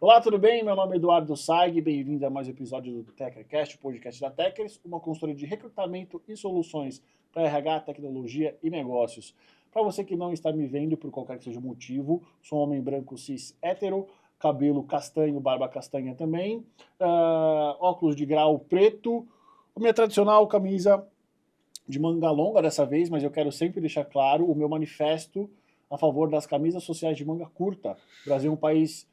Olá, tudo bem? Meu nome é Eduardo Saig, bem-vindo a mais um episódio do TecCast, o podcast da Techers, uma consultoria de recrutamento e soluções para RH, tecnologia e negócios. Para você que não está me vendo por qualquer que seja o motivo, sou um homem branco cis hétero, cabelo castanho, barba castanha também, óculos de grau preto, a minha tradicional camisa de manga longa dessa vez, mas eu quero sempre deixar claro o meu manifesto a favor das camisas sociais de manga curta. O Brasil é um país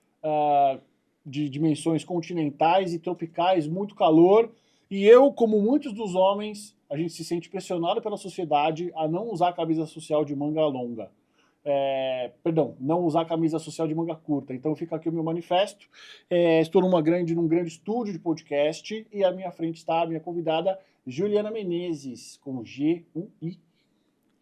de dimensões continentais e tropicais, muito calor, e eu, como muitos dos homens, a gente se sente pressionado pela sociedade a não usar a camisa social de manga longa. Não usar a camisa social de manga curta. Então fica aqui o meu manifesto. Estou num grande estúdio de podcast e à minha frente está a minha convidada Juliana Menezes, com G-U-I.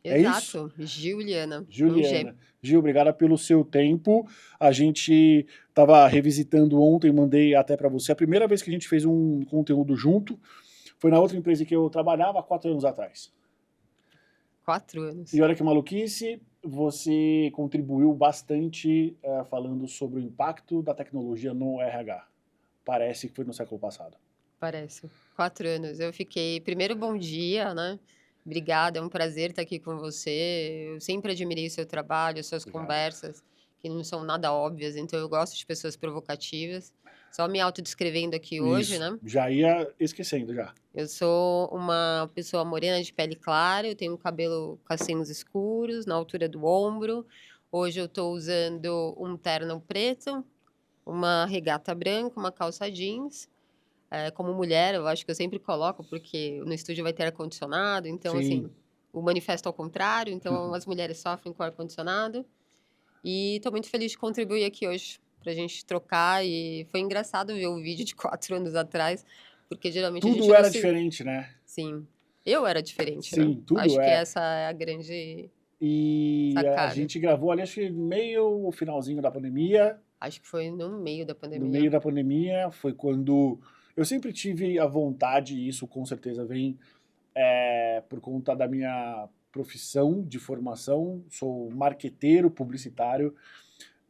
É isso? Exato, Juliana, com G. Juliana. Gil, obrigada pelo seu tempo. A gente estava revisitando ontem, mandei até para você. A primeira vez que a gente fez um conteúdo junto foi na outra empresa que eu trabalhava há 4 anos atrás. 4 anos. E olha que maluquice, você contribuiu bastante falando sobre o impacto da tecnologia no RH. Parece que foi no século passado. Parece. 4 anos. Eu fiquei... Primeiro, bom dia, né? Obrigada, é um prazer estar aqui com você. Eu sempre admirei seu trabalho, suas Obrigado. conversas, que não são nada óbvias, então eu gosto de pessoas provocativas. Só me autodescrevendo aqui hoje, Isso, né? já ia esquecendo já. Eu sou uma pessoa morena de pele clara, eu tenho cabelo castanhos escuros, na altura do ombro. Hoje eu estou usando um terno preto, uma regata branca, uma calça jeans. Como mulher, eu acho que eu sempre coloco, porque no estúdio vai ter ar-condicionado, então, Sim. assim, o manifesto ao contrário, então as mulheres sofrem com ar-condicionado. E estou muito feliz de contribuir aqui hoje, pra gente trocar, e foi engraçado ver o vídeo de 4 anos atrás, porque geralmente a gente Tudo não era se... diferente, né? Sim, eu era diferente, né? Sim, tudo Acho que é. essa é a grande E a sacada. gente gravou ali, acho que meio o finalzinho da pandemia. Acho que foi no meio da No meio pandemia. da pandemia foi quando eu sempre tive a vontade, e isso com certeza vem por conta da minha profissão de formação, sou marqueteiro, publicitário,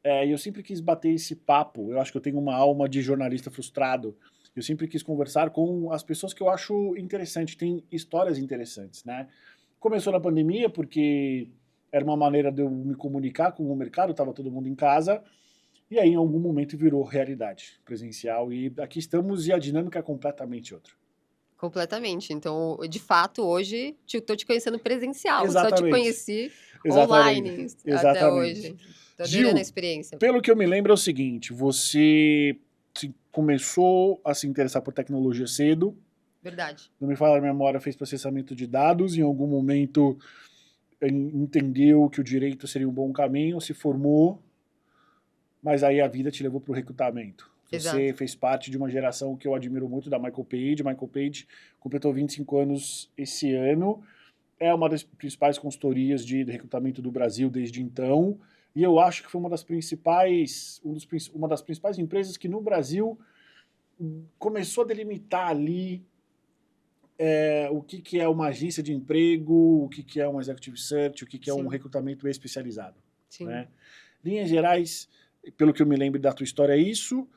e eu sempre quis bater esse papo. Eu acho que eu tenho uma alma de jornalista frustrado. Eu sempre quis conversar com as pessoas que eu acho interessante, tem histórias interessantes, né? Começou na pandemia porque era uma maneira de eu me comunicar com o mercado, estava todo mundo em casa, e aí em algum momento virou realidade presencial, e aqui estamos e a dinâmica é completamente outra. Completamente. Então, de fato, hoje, tô te conhecendo presencial, só te Exatamente, conheci exatamente, online até exatamente. hoje. Tô adorando a Gil, experiência. pelo que eu me lembro é o seguinte, você começou a se interessar por tecnologia cedo, Verdade. não me falha a memória, fez processamento de dados, em algum momento entendeu que o direito seria um bom caminho, se formou, mas aí a vida te levou para o recrutamento. Você Exato. fez parte de uma geração que eu admiro muito, da Michael Page. Michael Page completou 25 anos esse ano, é uma das principais consultorias de recrutamento do Brasil desde então, e eu acho que foi uma das principais empresas que no Brasil começou a delimitar ali o que é uma agência de emprego, o que é um executive search, o que é um Sim, recrutamento especializado, sim. né? Linhas gerais, pelo que eu me lembro da tua história, é isso.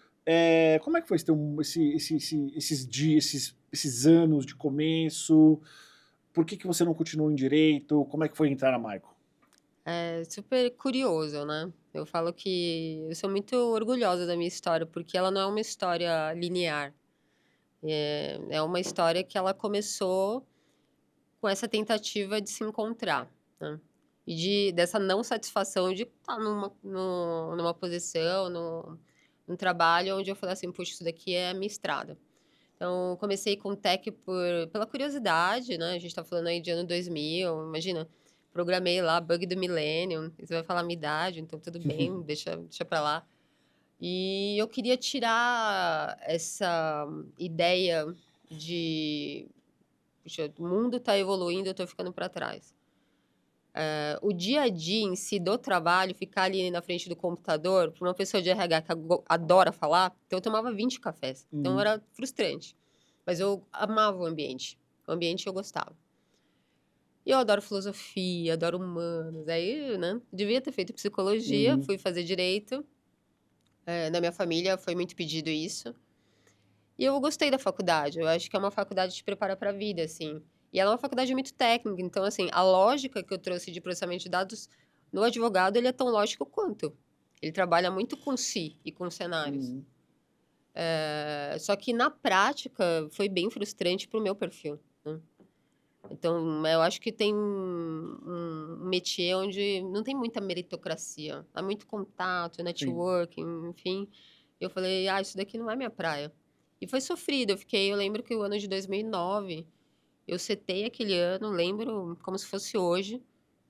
Como é que foi esses dias, esses anos de começo? Por que você não continuou em direito? Como é que foi entrar na Michael? É super curioso, né? Eu falo que eu sou muito orgulhosa da minha história, porque ela não é uma história linear. É uma história que ela começou com essa tentativa de se encontrar, né? E dessa não satisfação de estar numa posição, num trabalho onde eu falei assim, puxa, isso daqui é a minha estrada. Então, comecei com tech pela curiosidade, né? A gente tá falando aí de ano 2000, imagina. Programei lá, bug do milênio. Você vai falar a minha idade, então tudo bem, deixa pra lá. E eu queria tirar essa ideia de, puxa, o mundo tá evoluindo, eu tô ficando pra trás. O dia a dia em si do trabalho, ficar ali na frente do computador, para uma pessoa de RH que adora falar, então eu tomava 20 cafés. Então Uhum. era frustrante. Mas eu amava o ambiente. O ambiente eu gostava. E eu adoro filosofia, adoro humanos. Aí, né, devia ter feito psicologia, Uhum. fui fazer direito. Na minha família foi muito pedido isso. E eu gostei da faculdade, eu acho que é uma faculdade que te prepara para a vida, assim. E ela é uma faculdade muito técnica, então, assim, a lógica que eu trouxe de processamento de dados no advogado, ele é tão lógico quanto. Ele trabalha muito com si e com cenários. Uhum. Só que na prática foi bem frustrante para o meu perfil, né? Então, eu acho que tem um métier onde não tem muita meritocracia. Há muito contato, Sim. networking, enfim. Eu falei, isso daqui não é minha praia. E foi sofrido. Eu lembro que o ano de 2009, eu setei aquele ano, lembro como se fosse hoje,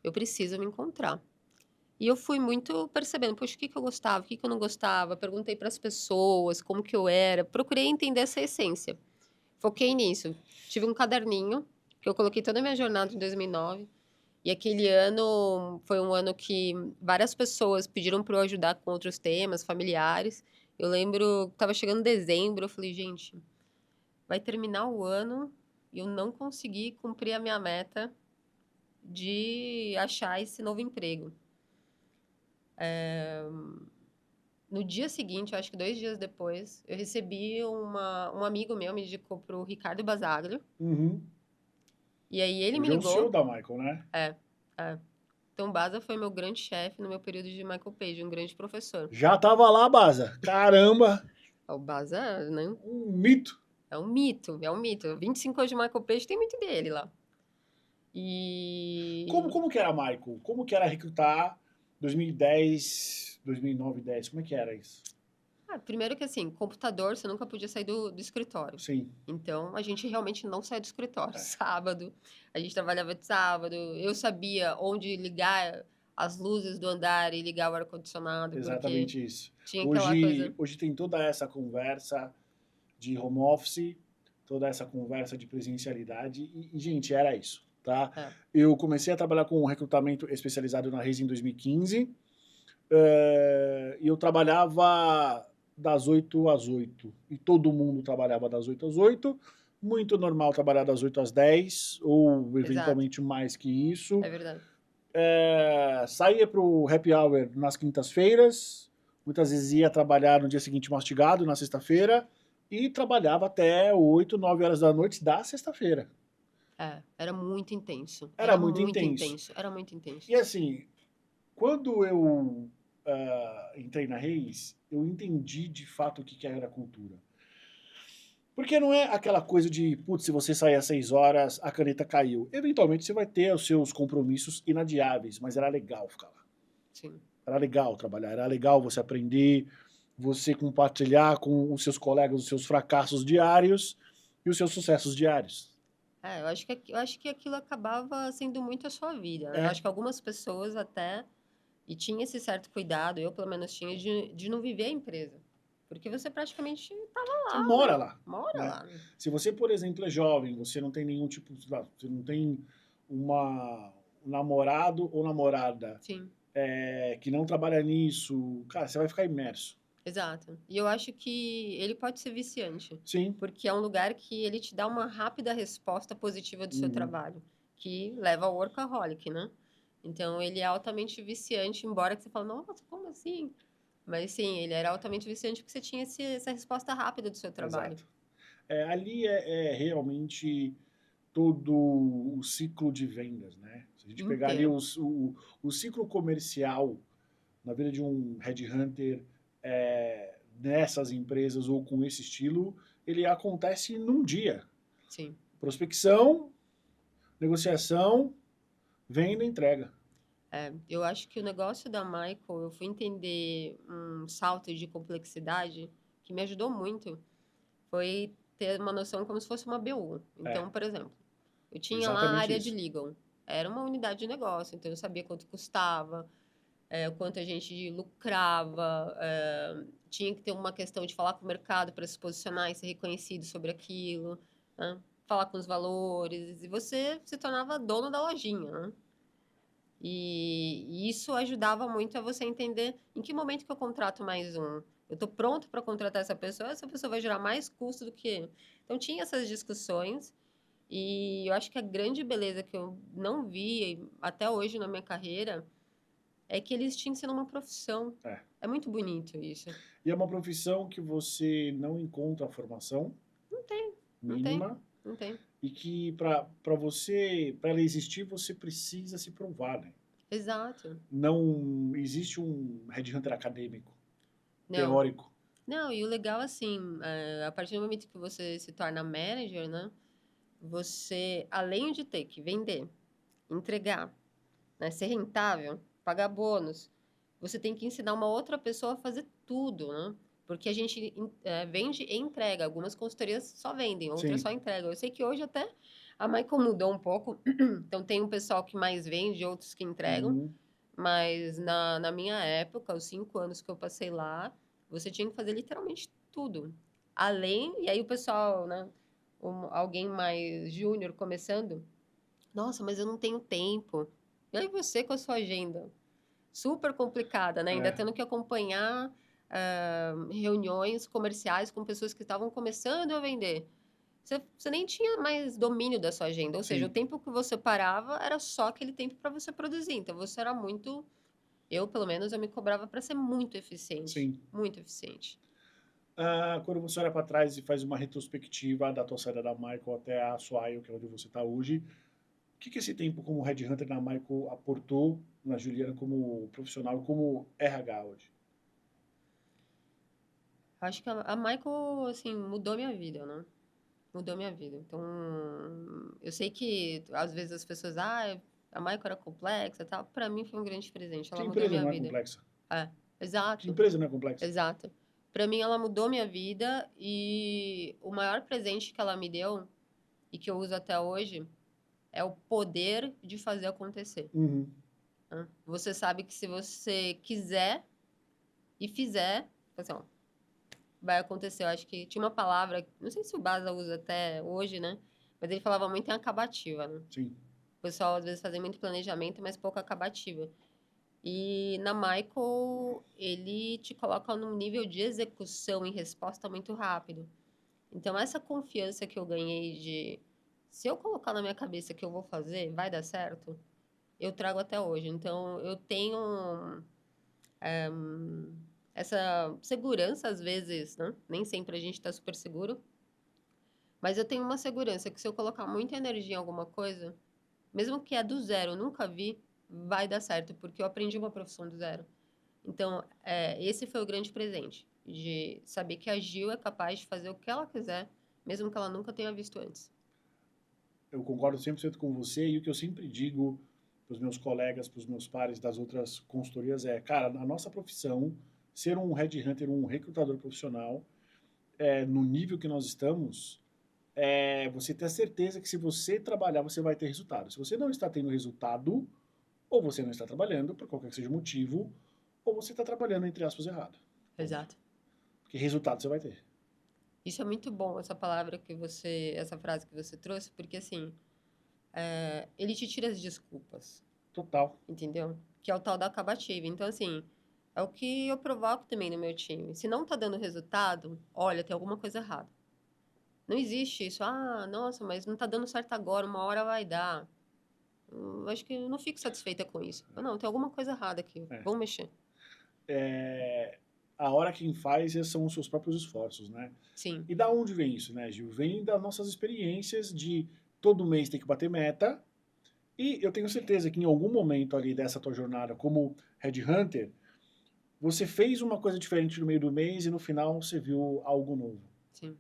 eu preciso me encontrar. E eu fui muito percebendo, poxa, o que que eu gostava, o que que eu não gostava, perguntei para as pessoas como que eu era, procurei entender essa essência. Foquei nisso. Tive um caderninho que eu coloquei toda a minha jornada em 2009. E aquele ano foi um ano que várias pessoas pediram para eu ajudar com outros temas familiares. Eu lembro que estava chegando dezembro, eu falei, gente, vai terminar o ano e eu não consegui cumprir a minha meta de achar esse novo emprego. No dia seguinte, eu acho que 2 dias depois, eu recebi um amigo meu me indicou para o Ricardo Basaglio. Uhum. E aí ele me Hoje é o CEO ligou. da Michael, né? É, é. Então, o Baza foi meu grande chefe no meu período de Michael Page, um grande professor. Já tava lá, Baza. Caramba! O Baza, né? Um mito. É um mito, é um mito. 25 anos de Michael Page tem muito dele lá. Como, E. como que era, Michael? Como que era recrutar 2010, 2009, 10? Como é que era isso? Primeiro que assim, computador, você nunca podia sair do escritório. Sim. Então, a gente realmente não saía do escritório. É. Sábado, a gente trabalhava de sábado. Eu sabia onde ligar as luzes do andar e ligar o ar-condicionado, porque Exatamente isso. tinha aquela Hoje, coisa. hoje tem toda essa conversa de home office, toda essa conversa de presencialidade e, gente, era isso, tá? É, Eu comecei a trabalhar com recrutamento especializado na Reis em 2015 e eu trabalhava das 8 às 8 e todo mundo trabalhava das 8 às 8. Muito normal trabalhar das 8 às 10 ou exato. eventualmente mais que isso. É verdade. Saía para o happy hour nas quintas-feiras, muitas vezes ia trabalhar no dia seguinte mastigado, na sexta-feira, e trabalhava até 8, 9 horas da noite da sexta-feira. Era muito intenso. Era Era muito muito intenso. intenso. Era muito intenso. E assim, quando eu entrei na Reis, eu entendi de fato o que era a cultura. Porque não é aquela coisa de, putz, se você sair às 6 horas, a caneta caiu. Eventualmente você vai ter os seus compromissos inadiáveis, mas era legal ficar lá. Sim. Era legal trabalhar, era legal você aprender, você compartilhar com os seus colegas os seus fracassos diários e os seus sucessos diários. Eu acho que aquilo acabava sendo muito a sua vida, né? Eu É, acho que algumas pessoas até, e tinha esse certo cuidado, eu pelo menos tinha, de não viver a empresa. Porque você praticamente estava você lá, mora né? lá, Mora né? lá, né? Se você, por exemplo, é jovem, você não tem nenhum tipo, você não tem um namorado ou namorada Sim, que não trabalha nisso, cara, você vai ficar imerso. exato. E eu acho que ele pode ser viciante, Sim. porque é um lugar que ele te dá uma rápida resposta positiva do seu Uhum. trabalho, que leva ao workaholic, né? Então, ele é altamente viciante, embora que você fale, nossa, como assim? Mas sim, ele era altamente viciante porque você tinha essa resposta rápida do seu trabalho. Exato. Ali é realmente todo o ciclo de vendas, né? Se a gente pegar ali Inteiro. o ciclo comercial na vida de um headhunter nessas empresas ou com esse estilo, ele acontece num dia. Sim. Prospecção, negociação, venda, entrega. Eu acho que o negócio da Michael, eu fui entender um salto de complexidade que me ajudou muito, foi ter uma noção como se fosse uma BU. É, Então, por exemplo, eu tinha lá a exatamente área de isso. legal. Era uma unidade de negócio, então eu sabia quanto custava, o quanto a gente lucrava, tinha que ter uma questão de falar com o mercado para se posicionar e ser reconhecido sobre aquilo, né? Falar com os valores, e você se tornava dono da lojinha, né? E isso ajudava muito a você entender em que momento que eu contrato mais um. Eu estou pronto para contratar essa pessoa vai gerar mais custo do que eu. Então tinha essas discussões e eu acho que a grande beleza que eu não vi até hoje na minha carreira é que eles te ensinam uma profissão. É. É muito bonito isso. E é uma profissão que você não encontra a formação Não tem, mínima não tem. e que para você, para ela existir, você precisa se provar, né? Exato. Não existe um headhunter acadêmico, Não. teórico. Não, e o legal, assim, a partir do momento que você se torna manager, né? Você, além de ter que vender, entregar, né, ser rentável, pagar bônus, você tem que ensinar uma outra pessoa a fazer tudo, né? Porque a gente vende e entrega. Algumas consultorias só vendem, outras Sim. só entregam. Eu sei que hoje até a Michael mudou um pouco. Então, tem um pessoal que mais vende, outros que entregam. Uhum. Mas na minha época, os 5 anos que eu passei lá, você tinha que fazer literalmente tudo. Além, e aí o pessoal, né? Alguém mais júnior começando, nossa, mas eu não tenho tempo. E aí você com a sua agenda super complicada, né? Ainda É. tendo que acompanhar reuniões comerciais com pessoas que estavam começando a vender. Você nem tinha mais domínio da sua agenda. Ou seja, o Sim. tempo que você parava era só aquele tempo para você produzir. Então, você era muito... Eu, pelo menos, eu me cobrava para ser muito eficiente. Sim. Muito eficiente. Quando você olha para trás e faz uma retrospectiva da tua saída da Michael até a Swile, que é onde você está hoje, o que esse tempo como headhunter na Michael aportou na Juliana como profissional, como RH hoje? Acho que a Michael, assim, mudou minha vida, né? Mudou minha vida. Então, eu sei que às vezes as pessoas, a Michael era complexa e tal. Para mim foi um grande presente. Que Ela mudou empresa minha não é vida. complexa? Que Exato, empresa não é complexa? exato. Para mim ela mudou minha vida e o maior presente que ela me deu e que eu uso até hoje é o poder de fazer acontecer. Uhum. Né? Você sabe que se você quiser e fizer, assim, ó, vai acontecer. Eu acho que tinha uma palavra, não sei se o Baza usa até hoje, né? Mas ele falava muito em acabativa, né? Sim. O pessoal às vezes fazia muito planejamento, mas pouco acabativa. E na Michael, ele te coloca num nível de execução e resposta muito rápido. Então, essa confiança que eu ganhei de se eu colocar na minha cabeça que eu vou fazer, vai dar certo, eu trago até hoje. Então, eu tenho essa segurança, às vezes, né? Nem sempre a gente está super seguro, mas eu tenho uma segurança que se eu colocar muita energia em alguma coisa, mesmo que é do zero, eu nunca vi, vai dar certo, porque eu aprendi uma profissão do zero. Então, esse foi o grande presente, de saber que a Gil é capaz de fazer o que ela quiser, mesmo que ela nunca tenha visto antes. Eu concordo 100% com você e o que eu sempre digo para os meus colegas, para os meus pares das outras consultorias é, cara, na nossa profissão, ser um headhunter, um recrutador profissional, no nível que nós estamos, você ter certeza que se você trabalhar, você vai ter resultado. Se você não está tendo resultado, ou você não está trabalhando, por qualquer que seja o motivo, ou você está trabalhando, entre aspas, errado. Exato. Porque resultado você vai ter. Isso é muito bom, essa frase que você trouxe, porque assim, ele te tira as desculpas, Total. entendeu? Que é o tal da acabativa. Então, assim, é o que eu provoco também no meu time. Se não tá dando resultado, olha, tem alguma coisa errada. Não existe isso, nossa, mas não tá dando certo agora, uma hora vai dar. Acho que eu não fico satisfeita com isso. Não, tem alguma coisa errada aqui, É. vamos mexer. A hora quem faz são os seus próprios esforços, né? Sim, E da onde vem isso, né, Gil? Vem das nossas experiências de todo mês ter que bater meta. E eu tenho certeza que em algum momento ali dessa tua jornada como headhunter, você fez uma coisa diferente no meio do mês e no final você viu algo novo. sim,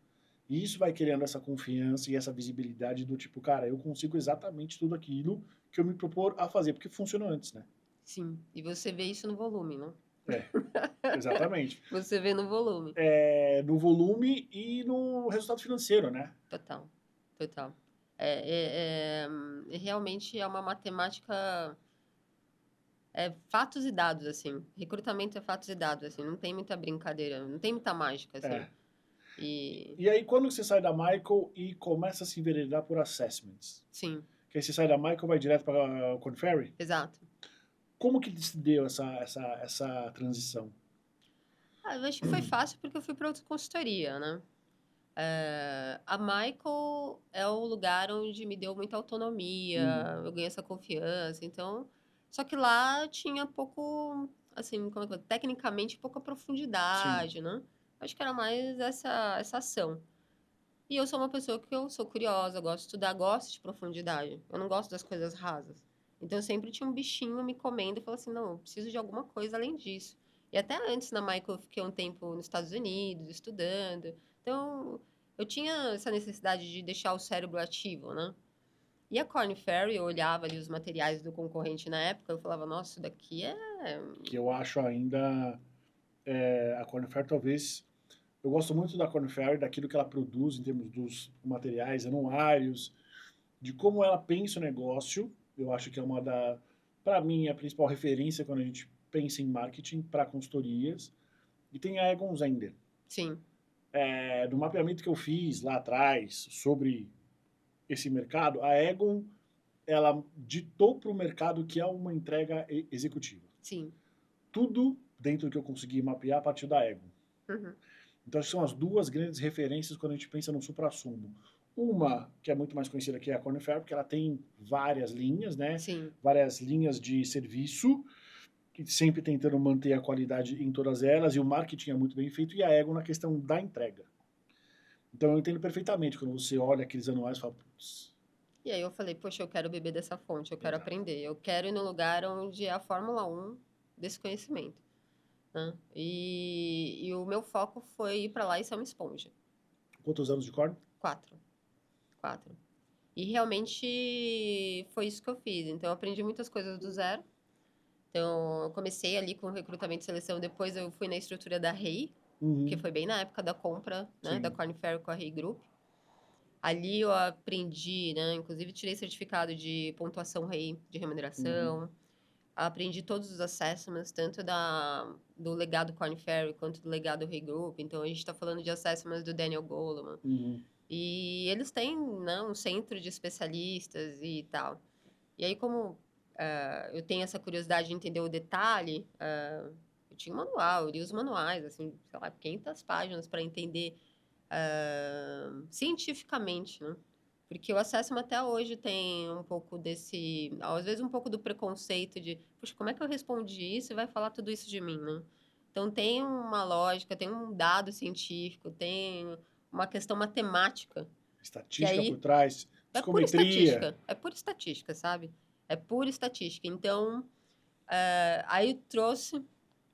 E isso vai criando essa confiança e essa visibilidade do tipo, cara, eu consigo exatamente tudo aquilo que eu me propor a fazer, porque funcionou antes, né? sim. E você vê isso no volume, não? É, exatamente. Você vê no volume. No volume e no resultado financeiro, né? Total, total. Realmente é uma matemática, fatos e dados, assim. Recrutamento é fatos e dados, assim. Não tem muita brincadeira, não tem muita mágica, assim. É. E, E aí, quando você sai da Michael e começa a se enveredar por assessments, sim, que aí você sai da Michael e vai direto para Korn Ferry, exato. como que se deu essa transição? Eu acho que foi fácil porque eu fui para outra consultoria, né? A Michael é o lugar onde me deu muita autonomia, Uhum. eu ganhei essa confiança. Então, Só que lá tinha pouco, assim, como é que tecnicamente pouca Sim. profundidade, né? Acho que era mais essa ação. E eu sou uma pessoa que eu sou curiosa, gosto de estudar, gosto de profundidade. Eu não gosto das coisas rasas. Então eu sempre tinha um bichinho me comendo e falava assim, não, eu preciso de alguma coisa além disso. E até antes na Michael eu fiquei um tempo nos Estados Unidos estudando. Então eu tinha essa necessidade de deixar o cérebro ativo, né? E a Korn Ferry, eu olhava ali os materiais do concorrente na época, eu falava, nossa, isso daqui é... Que eu acho ainda a Korn Ferry talvez... Eu gosto muito da Korn Ferry, daquilo que ela produz em termos dos materiais anuários, de como ela pensa o negócio. Eu acho que é para mim, a principal referência quando a gente pensa em marketing para consultorias. E tem a Egon Zehnder. Sim, Do mapeamento que eu fiz lá atrás sobre esse mercado, a Egon ela ditou para o mercado que é uma entrega executiva. sim. Tudo dentro do que eu consegui mapear a partir da Egon. Uhum. Então, acho que são as duas grandes referências quando a gente pensa no suprassumo. Uma, que é muito mais conhecida, que é a Korn Ferry, porque ela tem várias linhas, né? Sim, Várias linhas de serviço, que sempre tentando manter a qualidade em todas elas, e o marketing é muito bem feito, e a Ego na questão da entrega. Então, eu entendo perfeitamente quando você olha aqueles anuais e fala, putz, e aí eu falei, poxa, eu quero beber dessa fonte, eu quero exato. aprender, eu quero ir no lugar onde é a Fórmula 1 desse conhecimento, né? E o meu foco foi ir para lá e ser uma esponja. Quantos anos de Korn? 4, 4. E realmente foi isso que eu fiz. Então eu aprendi muitas coisas do zero. Então eu comecei ali com recrutamento e seleção, depois eu fui na estrutura da REI, que Uhum. foi bem na época da compra, né, da Sim. Korn Ferry com a REI Group. Ali eu aprendi, né? Inclusive tirei certificado de pontuação REI de remuneração. Uhum. Aprendi todos os assessments, tanto do legado Korn Ferry quanto do legado REI Group. Então a gente está falando de assessments do Daniel Goleman. Uhum. E eles têm, né, um centro de especialistas e tal. E aí, como eu tenho essa curiosidade de entender o detalhe, eu tinha um manual, eu li os manuais, assim, sei lá, 500 páginas para entender cientificamente, né? Porque o Assessment até hoje tem um pouco desse, às vezes um pouco do preconceito de, puxa, como é que eu respondi isso e vai falar tudo isso de mim, né? Então tem uma lógica, tem um dado científico, tem uma questão matemática, que Estatística por aí trás, psicometria. é pura estatística, sabe? É pura estatística. Então, aí eu trouxe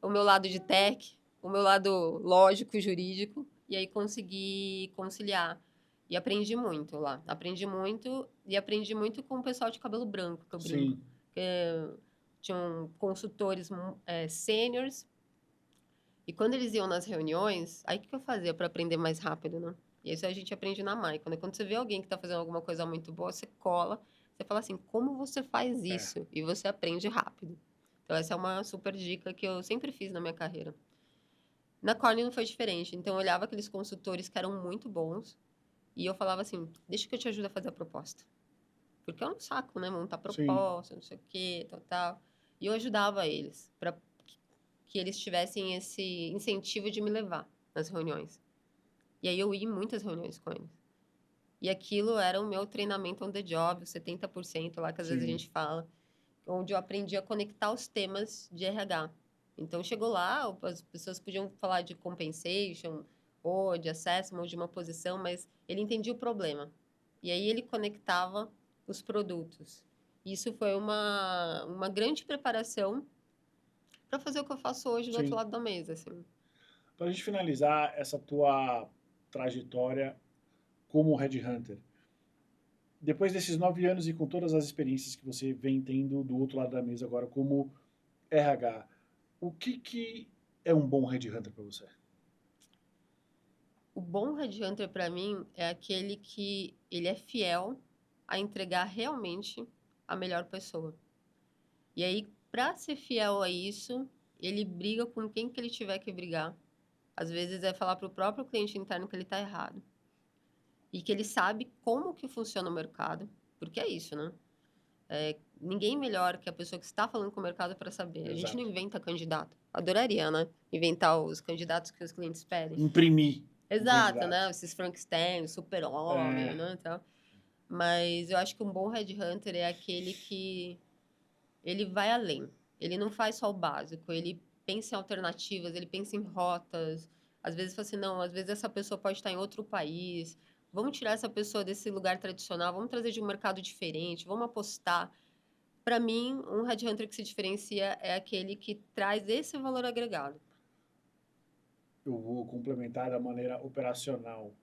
o meu lado de tech, o meu lado lógico e jurídico, e aí consegui conciliar. E aprendi muito lá. Aprendi muito, e aprendi muito com o pessoal de cabelo branco, que eu brinco. Sim. Tinham consultores sêniores, e quando eles iam nas reuniões, aí o que eu fazia para aprender mais rápido, né? E isso a gente aprende na Michael, né? Quando você vê alguém que está fazendo alguma coisa muito boa, você cola, você fala assim, como você faz É. isso? E você aprende rápido. Então, essa é uma super dica que eu sempre fiz na minha carreira. Na Corning não foi diferente. Então, eu olhava aqueles consultores que eram muito bons e eu falava assim, deixa que eu te ajudo a fazer a proposta. Porque é um saco, né? Montar Sim. proposta, não sei o quê, tal, tal. E eu ajudava eles para que eles tivessem esse incentivo de me levar nas reuniões. E aí eu ia em muitas reuniões com eles. E aquilo era o meu treinamento on the job, os 70% lá que às vezes a Sim. gente fala, onde eu aprendi a conectar os temas de RH. Então chegou lá, as pessoas podiam falar de compensation, ou de assessment, ou de uma posição, mas ele entendia o problema. E aí ele conectava os produtos. Isso foi uma grande preparação para fazer o que eu faço hoje do outro Sim. lado da mesa, assim. Para a gente finalizar essa tua trajetória como headhunter, depois desses 9 anos e com todas as experiências que você vem tendo do outro lado da mesa agora como RH, o que é um bom headhunter para você? O bom headhunter para mim é aquele que ele é fiel a entregar realmente a melhor pessoa. E aí, para ser fiel a isso, ele briga com quem que ele tiver que brigar. Às vezes é falar para o próprio cliente interno que ele está errado. E que ele sabe como que funciona o mercado, porque é isso, né? Ninguém melhor que a pessoa que está falando com o mercado para saber. A gente não Exato. inventa candidato. Adoraria, né? Inventar os candidatos que os clientes pedem. Imprimir o Exato, né? candidato. Esses Frankenstein, super-homem, É, né? Tal. Mas eu acho que um bom headhunter é aquele que ele vai além. Ele não faz só o básico, ele pensa em alternativas, ele pensa em rotas. Às vezes fala assim, não, às vezes essa pessoa pode estar em outro país. Vamos tirar essa pessoa desse lugar tradicional, vamos trazer de um mercado diferente, vamos apostar. Para mim, um headhunter que se diferencia é aquele que traz esse valor agregado. Eu vou complementar da maneira operacional.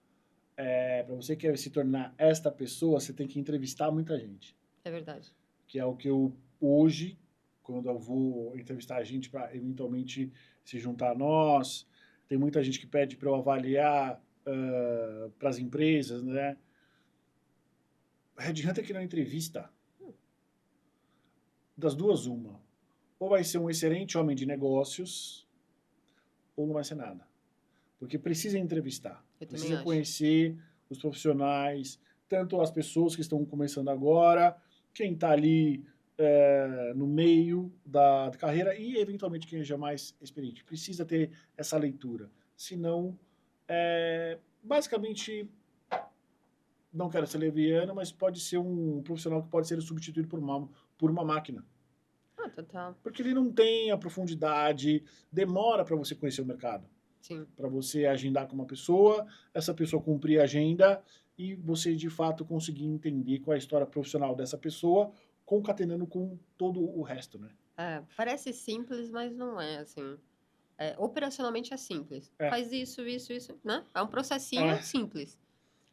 Para você que quer se tornar esta pessoa, você tem que entrevistar muita gente. É verdade. Que é o que eu, hoje, quando eu vou entrevistar a gente para eventualmente se juntar a nós, tem muita gente que pede para eu avaliar para as empresas, né? Headhunter que não entrevista, das duas, uma. Ou vai ser um excelente homem de negócios, ou não vai ser nada. Porque precisa entrevistar, Eu também precisa acho. conhecer os profissionais, tanto as pessoas que estão começando agora, quem está ali no meio da carreira e, eventualmente, quem já é mais experiente. Precisa ter essa leitura. Senão, basicamente, não quero ser leviano, mas pode ser um profissional que pode ser substituído por uma máquina. Ah, total. Porque ele não tem a profundidade, demora para você conhecer o mercado. Sim. Para você agendar com uma pessoa, essa pessoa cumprir a agenda e você, de fato, conseguir entender qual é a história profissional dessa pessoa, concatenando com todo o resto, né? Parece simples, mas não é, assim. Operacionalmente é simples. É, Faz isso, né? É um processinho é, simples.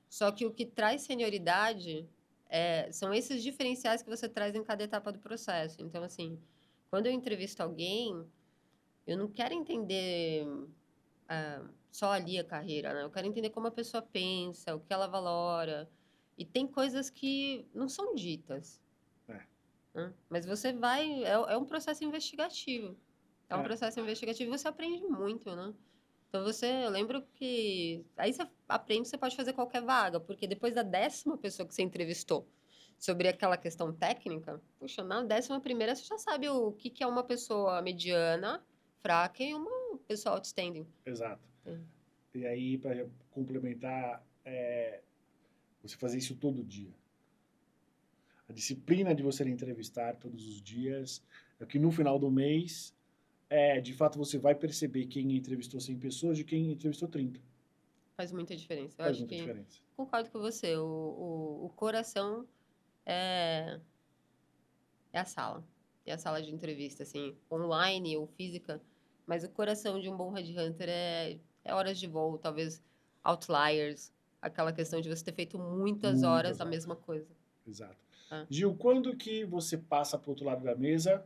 Só que o que traz senioridade são esses diferenciais que você traz em cada etapa do processo. Então, assim, quando eu entrevisto alguém, eu não quero entender só ali a carreira, né? Eu quero entender como a pessoa pensa, o que ela valora. E tem coisas que não são ditas, é, né? Mas você vai... É um processo investigativo. É um é. processo investigativo e você aprende muito, né? Então eu lembro que aí você aprende que você pode fazer qualquer vaga, porque depois da 10ª pessoa que você entrevistou sobre aquela questão técnica, puxa, na 11ª você já sabe o que é uma pessoa mediana, fraca e uma pessoa outstanding. Exato. É. E aí, para complementar, você fazer isso todo dia. A disciplina de você entrevistar todos os dias, é que no final do mês, de fato, você vai perceber quem entrevistou 100 pessoas de quem entrevistou 30. Faz muita diferença. Eu Faz acho muita que diferença. concordo com você. O coração é, é a sala. É a sala de entrevista, assim, online ou física. Mas o coração de um bom headhunter é horas de voo, talvez outliers, aquela questão de você ter feito muitas horas Muitas a horas. mesma coisa. Exato. Tá? Gil, quando que você passa para o outro lado da mesa,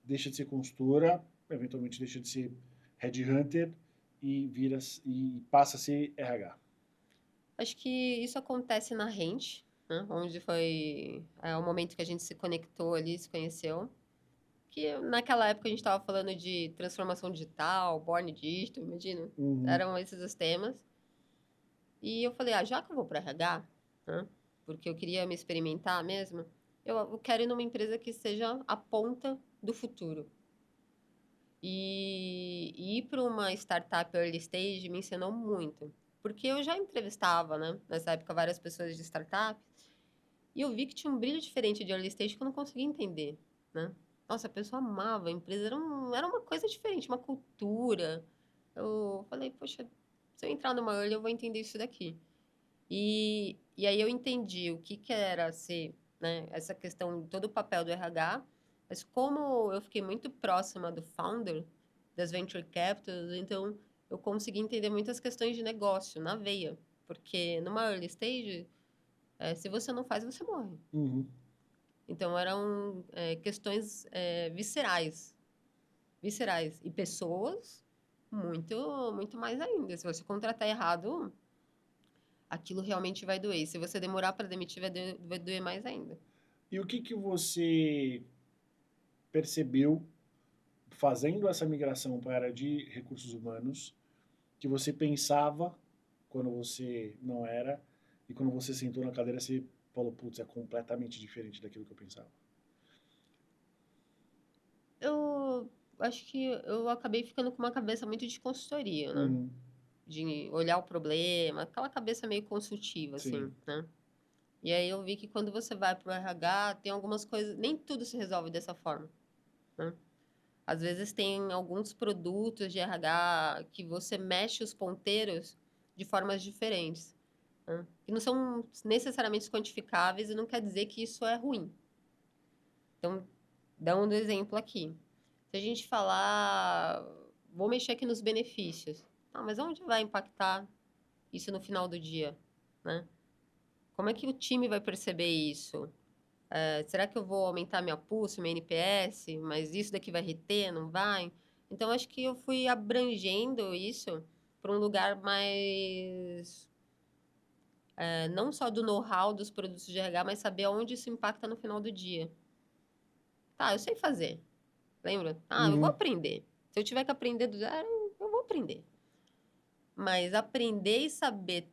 deixa de ser consultora, eventualmente deixa de ser headhunter e passa a ser RH? Acho que isso acontece na Rente, né? Onde foi o momento que a gente se conectou ali, se conheceu. Que naquela época a gente estava falando de transformação digital, born digital, imagina. Uhum. Eram esses os temas. E eu falei, já que eu vou para RH, né? Porque eu queria me experimentar mesmo, eu quero ir numa empresa que seja a ponta do futuro. E ir para uma startup early stage me ensinou muito. Porque eu já entrevistava, né, nessa época, várias pessoas de startup, e eu vi que tinha um brilho diferente de early stage que eu não conseguia entender, né? Nossa, a pessoa amava a empresa, era uma coisa diferente, uma cultura. Eu falei, poxa, se eu entrar numa early, eu vou entender isso daqui. E aí eu entendi o que era ser, né, essa questão, todo o papel do RH, mas como eu fiquei muito próxima do founder, das venture capitals, então eu consegui entender muitas questões de negócio na veia, porque numa early stage, se você não faz, você morre. Uhum. Então eram questões viscerais, e pessoas muito, muito mais ainda. Se você contratar errado, aquilo realmente vai doer. Se você demorar para demitir, vai doer mais ainda. E o que você percebeu fazendo essa migração para a área de recursos humanos que você pensava quando você não era e quando você sentou na cadeira você falou, putz, é completamente diferente daquilo que eu pensava? Eu acho que eu acabei ficando com uma cabeça muito de consultoria, né? Uhum. De olhar o problema, aquela cabeça meio consultiva, Sim. assim, né? E aí eu vi que quando você vai para o RH, tem algumas coisas, nem tudo se resolve dessa forma, né? Às vezes tem alguns produtos de RH que você mexe os ponteiros de formas diferentes, né? Que não são necessariamente quantificáveis e não quer dizer que isso é ruim. Então, dando exemplo aqui. Se a gente falar, vou mexer aqui nos benefícios. Ah, mas onde vai impactar isso no final do dia, né? Como é que o time vai perceber isso? Será que eu vou aumentar minha pulse, meu NPS? Mas isso daqui vai reter, não vai? Então, acho que eu fui abrangendo isso para um lugar mais... não só do know-how dos produtos de RH, mas saber onde isso impacta no final do dia. Tá, eu sei fazer. Lembra? Ah, eu vou Uhum. aprender. Se eu tiver que aprender do zero, eu vou aprender. Mas aprender e saber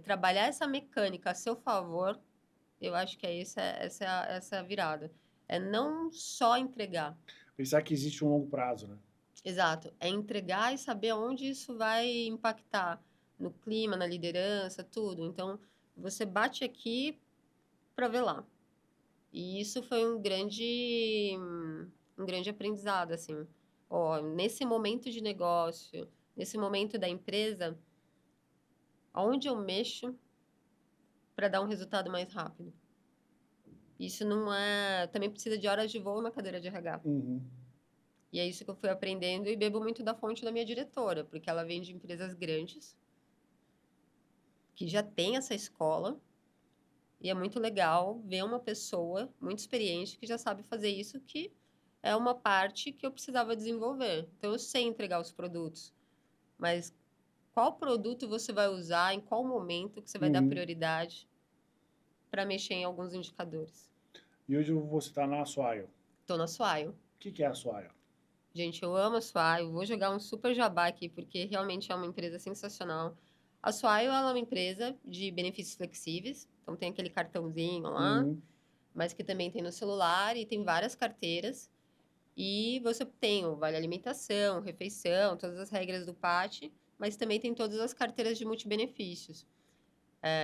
trabalhar essa mecânica a seu favor, eu acho que essa é a virada. É não só entregar. Pensar que existe um longo prazo, né? Exato. É entregar e saber onde isso vai impactar no clima, na liderança, tudo. Então, você bate aqui para ver lá. E isso foi um grande aprendizado, assim. Ó, nesse momento de negócio, nesse momento da empresa, aonde eu mexo para dar um resultado mais rápido? Isso não é... Também precisa de horas de voo na cadeira de RH. Uhum. E é isso que eu fui aprendendo e bebo muito da fonte da minha diretora, porque ela vem de empresas grandes, que já tem essa escola, e é muito legal ver uma pessoa muito experiente que já sabe fazer isso, que é uma parte que eu precisava desenvolver. Então, eu sei entregar os produtos, mas qual produto você vai usar, em qual momento que você vai dar Uhum. prioridade para mexer em alguns indicadores. E hoje você está na Swile. Estou na Swile. O que é a Swile? Gente, eu amo a Swile. Vou jogar um super jabá aqui, porque realmente é uma empresa sensacional. A Swile, ela é uma empresa de benefícios flexíveis. Então, tem aquele cartãozinho lá, Uhum. mas que também tem no celular e tem várias carteiras. E você tem o vale alimentação, refeição, todas as regras do PAT, mas também tem todas as carteiras de multibenefícios.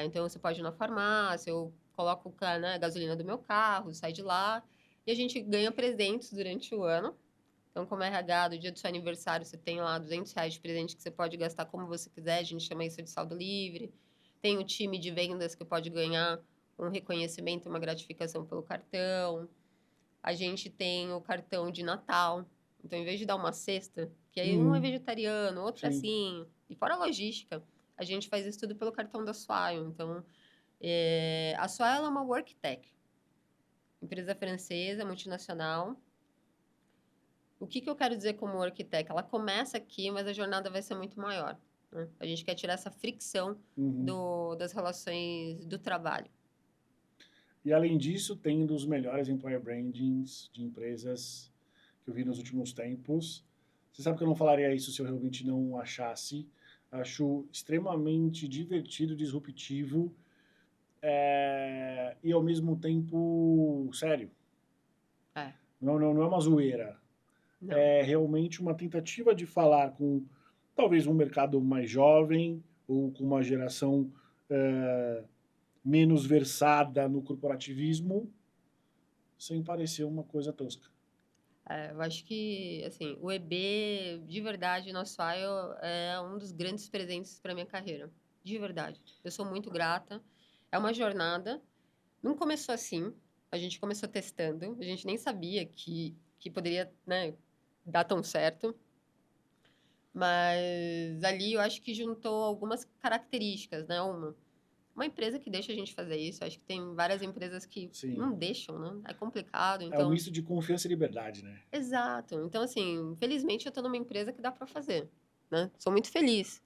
Então, você pode ir na farmácia, eu coloco a gasolina do meu carro, sai de lá, e a gente ganha presentes durante o ano. Então, como RH, do dia do seu aniversário, você tem lá R$ 200 de presente que você pode gastar como você quiser, a gente chama isso de saldo livre. Tem o time de vendas que pode ganhar um reconhecimento, uma gratificação pelo cartão. A gente tem o cartão de Natal. Então, em vez de dar uma cesta, que aí um é Uhum. vegetariano, outro é Sim. assim, e fora a logística, a gente faz isso tudo pelo cartão da Swile. Então, a Swile é uma worktech, empresa francesa, multinacional. O que eu quero dizer como worktech? Ela começa aqui, mas a jornada vai ser muito maior, né? A gente quer tirar essa fricção Uhum. das relações do trabalho. E além disso, tem um dos melhores employer brandings de empresas que eu vi nos últimos tempos. Você sabe que eu não falaria isso se eu realmente não achasse. Acho extremamente divertido, disruptivo e ao mesmo tempo sério. É, Não é uma zoeira. não. É realmente uma tentativa de falar com talvez um mercado mais jovem ou com uma geração menos versada no corporativismo, sem parecer uma coisa tosca. Eu acho que, assim, o EB, de verdade, no Swile, é um dos grandes presentes para minha carreira. De verdade. Eu sou muito grata. É uma jornada. Não começou assim. A gente começou testando. A gente nem sabia que poderia, né, dar tão certo. Mas ali eu acho que juntou algumas características, né? Uma empresa que deixa a gente fazer isso. Acho que tem várias empresas que Sim. não deixam, né? É complicado, É um então... misto de confiança e liberdade, né? Exato. Então, assim, felizmente eu tô numa empresa que dá para fazer, né? Sou muito feliz.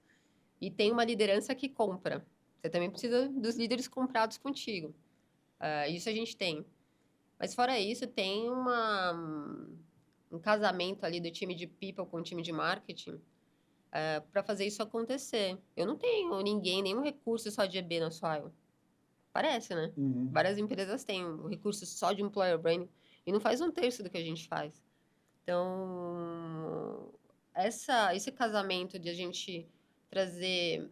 E tem uma liderança que compra. Você também precisa dos líderes comprados contigo. Isso a gente tem. Mas fora isso, tem um casamento ali do time de people com o time de marketing para fazer isso acontecer. Eu não tenho ninguém, nenhum recurso só de EB na Swile. Parece, né? Uhum. Várias empresas têm um recurso só de employer branding e não faz um terço do que a gente faz. Então, esse casamento de a gente trazer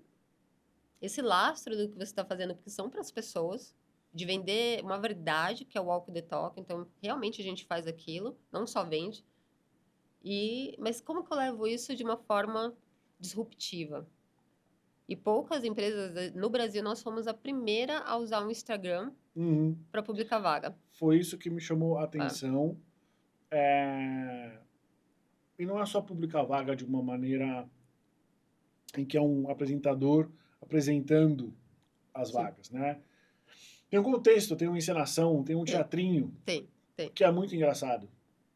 esse lastro do que você está fazendo, porque são para as pessoas, de vender uma verdade, que é o walk the talk. Então, realmente a gente faz aquilo, não só vende. Mas como que eu levo isso de uma forma disruptiva? E poucas empresas no Brasil, nós fomos a primeira a usar o Instagram Uhum. para publicar vaga. Foi isso que me chamou a É. atenção. E não é só publicar vaga de uma maneira em que é um apresentador apresentando as Sim. vagas, né? Tem um contexto, tem uma encenação, tem um Tem. teatrinho Tem. que é muito engraçado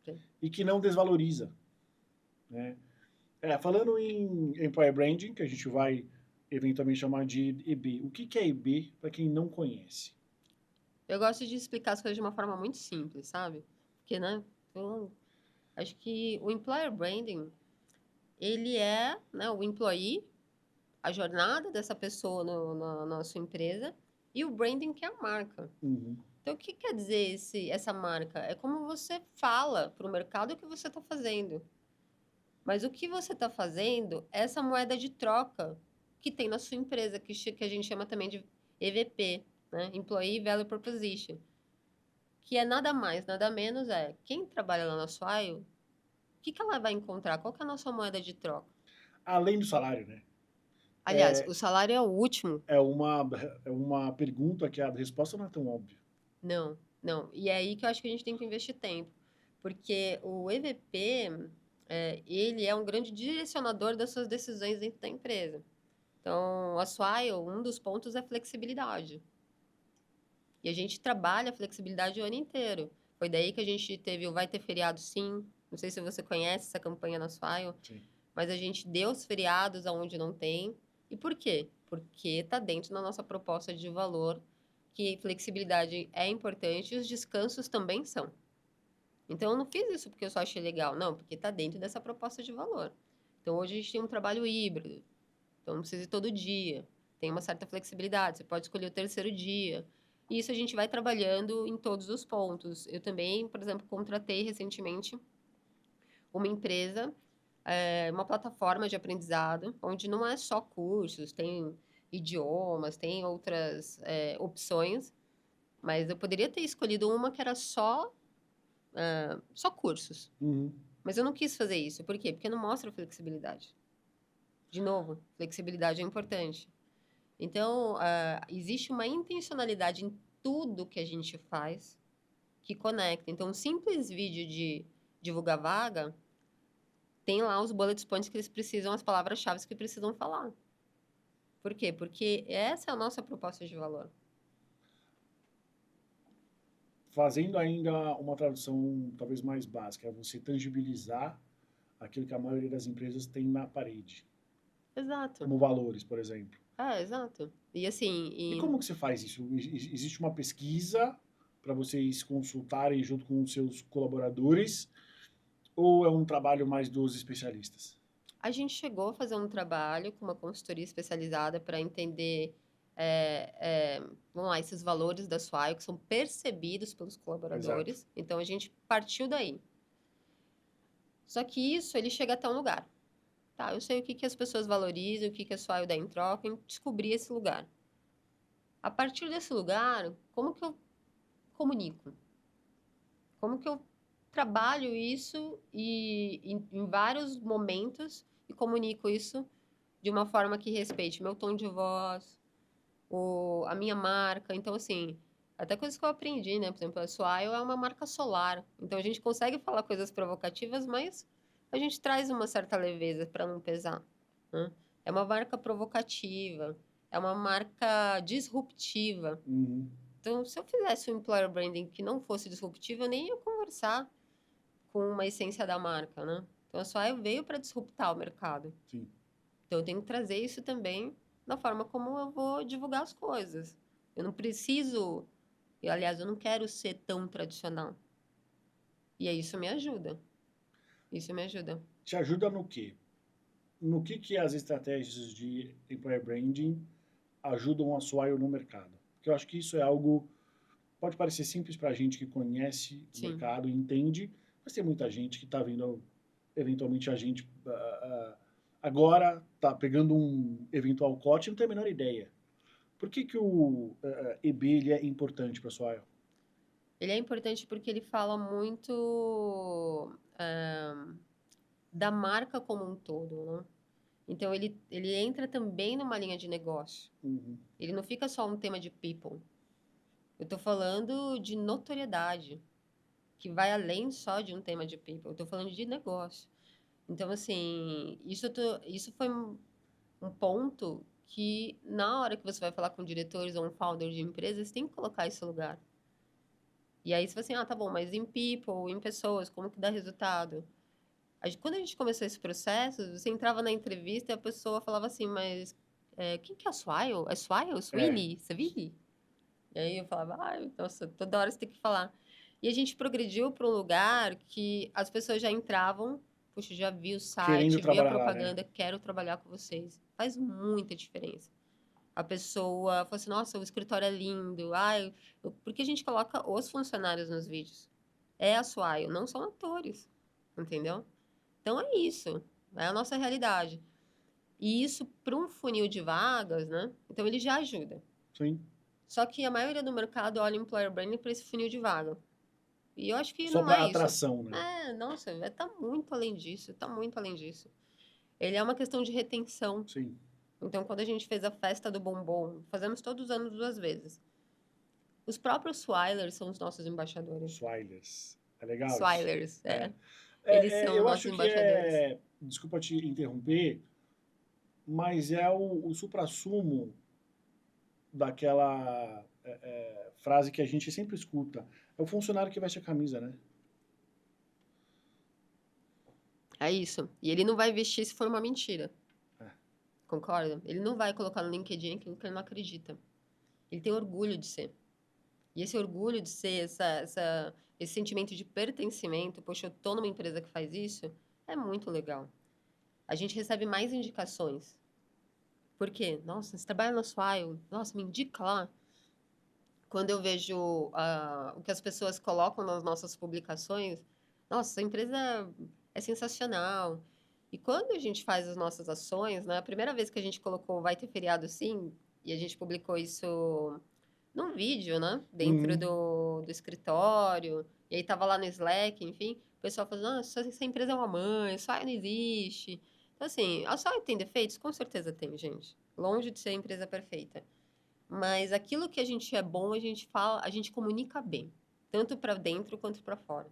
Tem. e que não desvaloriza, né? Falando em Employer Branding, que a gente vai eventualmente chamar de EB. O que é EB para quem não conhece? Eu gosto de explicar as coisas de uma forma muito simples, sabe? Porque, né? Eu acho que o employer branding, ele é, né, o employee, a jornada dessa pessoa na sua empresa, e o branding, que é a marca. Uhum. Então, o que quer dizer essa marca? É como você fala para o mercado o que você está fazendo. Mas o que você está fazendo é essa moeda de troca que tem na sua empresa, que a gente chama também de EVP, né? Employee Value Proposition. Que é nada mais, nada menos quem trabalha lá na Swile, o que ela vai encontrar? Qual que é a nossa moeda de troca? Além do salário, né? Aliás, o salário é o último. É uma pergunta que a resposta não é tão óbvia. Não, não. E é aí que eu acho que a gente tem que investir tempo. Porque o EVP, ele é um grande direcionador das suas decisões dentro da empresa. Então, a Swile, um dos pontos é flexibilidade. E a gente trabalha a flexibilidade o ano inteiro. Foi daí que a gente teve o Vai Ter Feriado Sim. Não sei se você conhece essa campanha na Swile. Sim. Mas a gente deu os feriados aonde não tem. E por quê? Porque está dentro da nossa proposta de valor que flexibilidade é importante e os descansos também são. Então, eu não fiz isso porque eu só achei legal. Não, porque está dentro dessa proposta de valor. Então, hoje a gente tem um trabalho híbrido. Então, não precisa ir todo dia. Tem uma certa flexibilidade. Você pode escolher o terceiro dia. E isso a gente vai trabalhando em todos os pontos. Eu também, por exemplo, contratei recentemente uma empresa, uma plataforma de aprendizado, onde não é só cursos, tem idiomas, tem outras opções, mas eu poderia ter escolhido uma que era só cursos. Uhum. Mas eu não quis fazer isso. Por quê? Porque não mostra flexibilidade. De novo, flexibilidade é importante. Então, existe uma intencionalidade em tudo que a gente faz que conecta. Então, um simples vídeo de divulgar vaga tem lá os bullet points que eles precisam, as palavras-chave que precisam falar. Por quê? Porque essa é a nossa proposta de valor. Fazendo ainda uma tradução talvez mais básica, é você tangibilizar aquilo que a maioria das empresas tem na parede. Exato. Como valores, por exemplo. Exato. E assim... E como que você faz isso? Existe uma pesquisa para vocês consultarem junto com os seus colaboradores ou é um trabalho mais dos especialistas? A gente chegou a fazer um trabalho com uma consultoria especializada para entender, vamos lá, esses valores da Swile que são percebidos pelos colaboradores. Exato. Então, a gente partiu daí. Só que isso, ele chega até um lugar. Tá, eu sei o que as pessoas valorizam, o que a Swile dá em troca, e descobri esse lugar. A partir desse lugar, como que eu comunico? Como que eu trabalho isso em vários momentos e comunico isso de uma forma que respeite meu tom de voz, a minha marca. Então, assim, até coisas que eu aprendi, né? Por exemplo, a Swile é uma marca solar. Então, a gente consegue falar coisas provocativas, mas a gente traz uma certa leveza para não pesar, né? É uma marca provocativa, é uma marca disruptiva. Uhum. Então, se eu fizesse um employer branding que não fosse disruptivo, eu nem ia conversar com uma essência da marca, né? Então, a Swile veio para disruptar o mercado. Sim. Então, eu tenho que trazer isso também na forma como eu vou divulgar as coisas. Eu não preciso... aliás, eu não quero ser tão tradicional. E aí isso me ajuda. Isso me ajuda. Te ajuda no quê? No que as estratégias de employer branding ajudam a Swile no mercado? Porque eu acho que isso é algo... Pode parecer simples para a gente que conhece o mercado e entende, mas tem muita gente que está vendo, eventualmente, a gente agora está pegando um eventual corte e não tem a menor ideia. Por que que o EB ele é importante para a Swile? Ele é importante porque ele fala muito da marca como um todo, né? Então, ele entra também numa linha de negócio. Uhum. Ele não fica só um tema de people. Eu estou falando de notoriedade, que vai além só de um tema de people. Eu estou falando de negócio. Então, assim, isso foi um ponto que, na hora que você vai falar com diretores ou um founder de empresas, você tem que colocar esse lugar. E aí você fala assim, ah, tá bom, mas em people, em pessoas, como que dá resultado? Quando a gente começou esse processo, você entrava na entrevista e a pessoa falava assim, mas quem que é a Swile? É Swile? Swilly? Savili? E aí eu falava, ai, nossa, toda hora você tem que falar. E a gente progrediu para um lugar que as pessoas já entravam, puxa, já vi o Querendo site, vi a trabalhar lá, né? propaganda, quero trabalhar com vocês. Faz muita diferença. A pessoa fala assim, nossa, o escritório é lindo. Ai, porque a gente coloca os funcionários nos vídeos. É a Swile, não são atores, entendeu? Então é isso, é a nossa realidade. E isso para um funil de vagas, né? Então ele já ajuda. Sim. Só que a maioria do mercado olha o employer branding para esse funil de vaga. E eu acho que Só não para é isso. atração, né? Nossa, tá muito além disso, tá muito além disso. Ele é uma questão de retenção. Sim. Então, quando a gente fez a festa do bombom, fazemos todos os anos 2 vezes. Os próprios Swilers são os nossos embaixadores. Swilers. É legal isso. Swilers, Eles são Eu nossos acho que embaixadores. desculpa te interromper, mas é o suprassumo daquela frase que a gente sempre escuta. É o funcionário que veste a camisa, né? É isso. E ele não vai vestir se for uma mentira. É. Concorda? Ele não vai colocar no LinkedIn aquilo que ele não acredita. Ele tem orgulho de ser. E esse orgulho de ser, esse sentimento de pertencimento, poxa, eu tô numa empresa que faz isso, é muito legal. A gente recebe mais indicações. Por quê? Nossa, você trabalha na Swile? Nossa, me indica lá. Quando eu vejo o que as pessoas colocam nas nossas publicações, nossa, essa empresa é sensacional. E quando a gente faz as nossas ações, né, a primeira vez que a gente colocou vai ter feriado sim, e a gente publicou isso num vídeo, né, dentro do escritório, e aí tava lá no Slack, enfim, o pessoal falando, nossa, essa empresa é uma mãe, só não existe. Então, assim, a Só tem defeitos? Com certeza tem, gente. Longe de ser a empresa perfeita. Mas aquilo que a gente é bom, a gente fala, a gente comunica bem, tanto para dentro quanto para fora.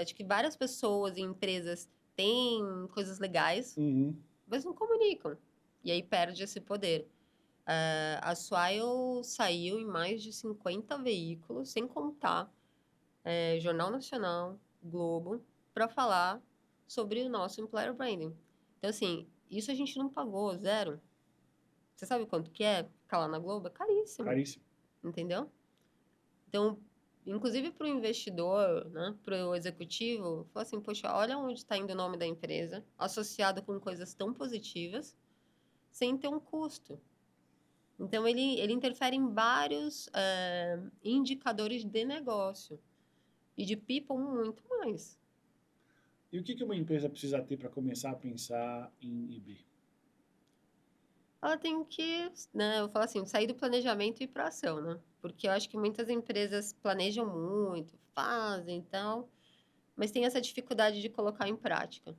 Acho que várias pessoas e empresas têm coisas legais, Uhum. mas não comunicam. E aí perde esse poder. A Swile saiu em mais de 50 veículos, sem contar Jornal Nacional, Globo, para falar sobre o nosso employer branding. Então, assim, isso a gente não pagou, zero. Você sabe quanto que é ficar lá na Globo? É caríssimo. Caríssimo. Entendeu? Então, inclusive para o investidor, né, para o executivo, fala assim, poxa, olha onde está indo o nome da empresa, associado com coisas tão positivas, sem ter um custo. Então, ele interfere em vários indicadores de negócio. E de people, muito mais. E o que que uma empresa precisa ter para começar a pensar em IB? Ela tem que, né, eu falo assim, sair do planejamento e ir para ação, né? Porque eu acho que muitas empresas planejam muito, fazem e tal, mas tem essa dificuldade de colocar em prática.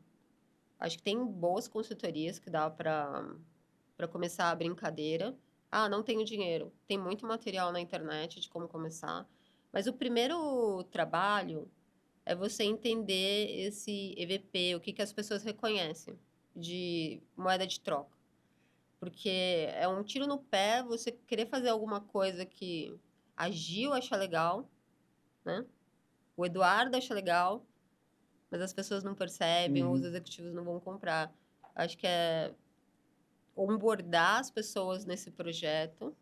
Acho que tem boas consultorias que dá para começar a brincadeira. Ah, não tenho dinheiro. Tem muito material na internet de como começar. Mas o primeiro trabalho é você entender esse EVP, o que que as pessoas reconhecem de moeda de troca. Porque é um tiro no pé você querer fazer alguma coisa que a Gil acha legal, né? O Eduardo acha legal, mas as pessoas não percebem, ou os Uhum. executivos não vão comprar. Acho que é onboardar as pessoas nesse projeto.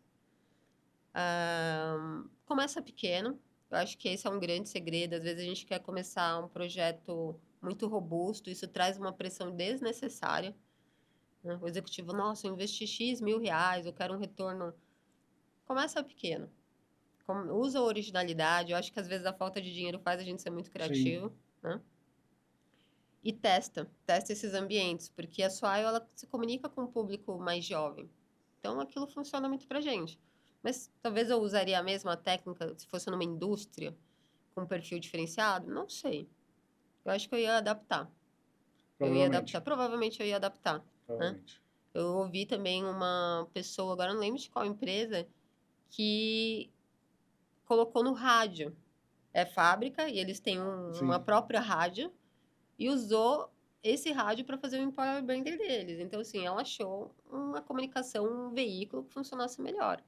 Começa pequeno. Eu acho que esse é um grande segredo. Às vezes a gente quer começar um projeto muito robusto, isso traz uma pressão desnecessária, né? O executivo, nossa, eu investi X mil reais, eu quero um retorno. Começa pequeno. Usa a originalidade. Eu acho que às vezes a falta de dinheiro faz a gente ser muito Sim. criativo, né? E testa esses ambientes, porque a Swile, ela se comunica com um público mais jovem. Então, aquilo funciona muito pra gente. Mas talvez eu usaria a mesma técnica se fosse numa indústria com um perfil diferenciado? Não sei. Eu acho que eu ia adaptar. Provavelmente. Provavelmente eu ia adaptar, né? Provavelmente. Eu ouvi também uma pessoa, agora não lembro de qual empresa, que colocou no rádio. É fábrica e eles têm uma Sim. própria rádio e usou esse rádio para fazer o employer branding deles. Então, assim, ela achou uma comunicação, um veículo que funcionasse melhor.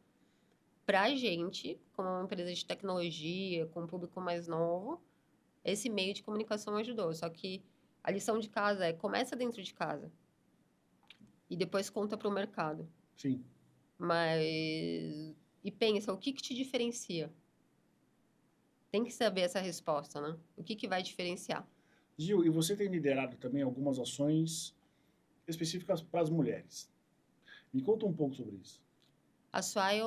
Pra gente, como uma empresa de tecnologia, com um público mais novo, esse meio de comunicação ajudou. Só que a lição de casa é começa dentro de casa e depois conta para o mercado. Sim. Mas e pensa, o que que te diferencia? Tem que saber essa resposta, né? O que que vai diferenciar? Gil, e você tem liderado também algumas ações específicas para as mulheres. Me conta um pouco sobre isso. A Swile,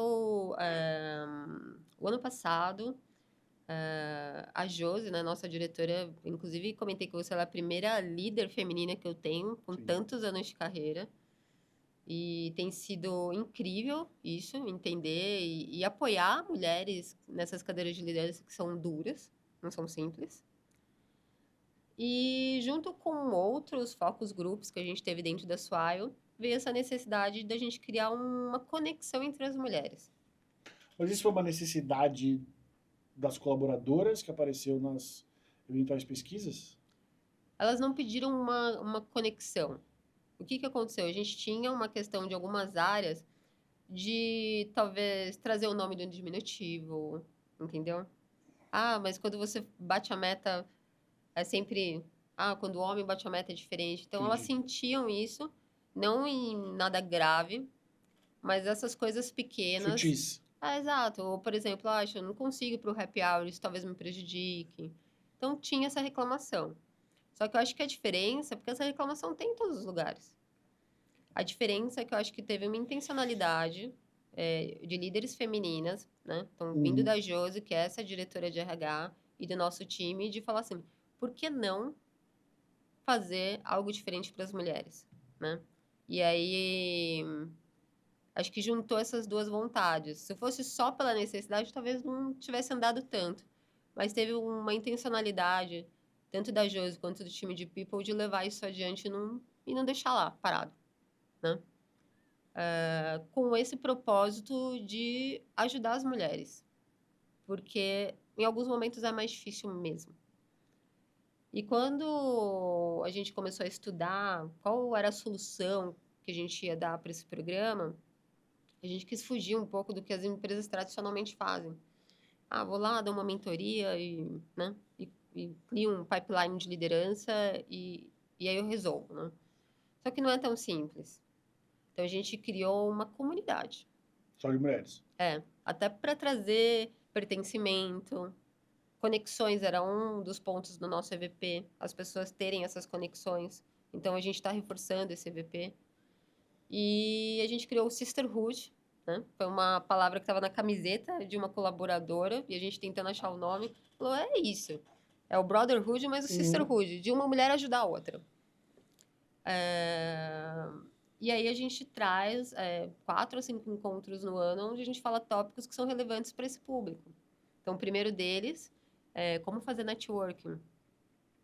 o ano passado, a Josi, né, nossa diretora, inclusive comentei com você, ela é a primeira líder feminina que eu tenho com Sim. tantos anos de carreira. E tem sido incrível isso, entender e apoiar mulheres nessas cadeiras de liderança que são duras, não são simples. E junto com outros focus groups que a gente teve dentro da Swile, veio essa necessidade da gente criar uma conexão entre as mulheres. Mas isso foi uma necessidade das colaboradoras que apareceu nas eventuais pesquisas? Elas não pediram uma conexão. O que que aconteceu? A gente tinha uma questão de algumas áreas de talvez trazer o nome do diminutivo, entendeu? Ah, mas quando você bate a meta, é sempre. Ah, quando o homem bate a meta é diferente. Então elas Entendi. sentiam isso, não em nada grave, mas essas coisas pequenas. Sutis. Ah, exato. Ou, por exemplo, ah, eu não consigo ir pro happy hour, isso talvez me prejudique. Então tinha essa reclamação. Só que eu acho que a diferença, porque essa reclamação tem em todos os lugares. A diferença é que eu acho que teve uma intencionalidade de líderes femininas, né? Então, vindo Uhum. da Josi, que é essa diretora de RH, e do nosso time, de falar assim, por que não fazer algo diferente para as mulheres, né? E aí, acho que juntou essas duas vontades. Se fosse só pela necessidade, talvez não tivesse andado tanto. Mas teve uma intencionalidade, tanto da Josi quanto do time de People, de levar isso adiante e não deixar lá, parado, né? Com esse propósito de ajudar as mulheres, porque em alguns momentos é mais difícil mesmo. E quando a gente começou a estudar qual era a solução que a gente ia dar para esse programa, a gente quis fugir um pouco do que as empresas tradicionalmente fazem. Ah, vou lá, dou uma mentoria né, e crio um pipeline de liderança e aí eu resolvo, né? Só que não é tão simples. Então a gente criou uma comunidade. Só de mulheres. Até para trazer pertencimento, conexões era um dos pontos do nosso EVP, as pessoas terem essas conexões. Então a gente está reforçando esse EVP. E a gente criou o Sisterhood, né? Foi uma palavra que estava na camiseta de uma colaboradora e a gente tentando achar o nome. Falou, é isso. É o Brotherhood, mas o Sisterhood, de uma mulher ajudar a outra. E aí a gente traz 4 ou 5 encontros no ano onde a gente fala tópicos que são relevantes para esse público. Então, o primeiro deles é como fazer networking.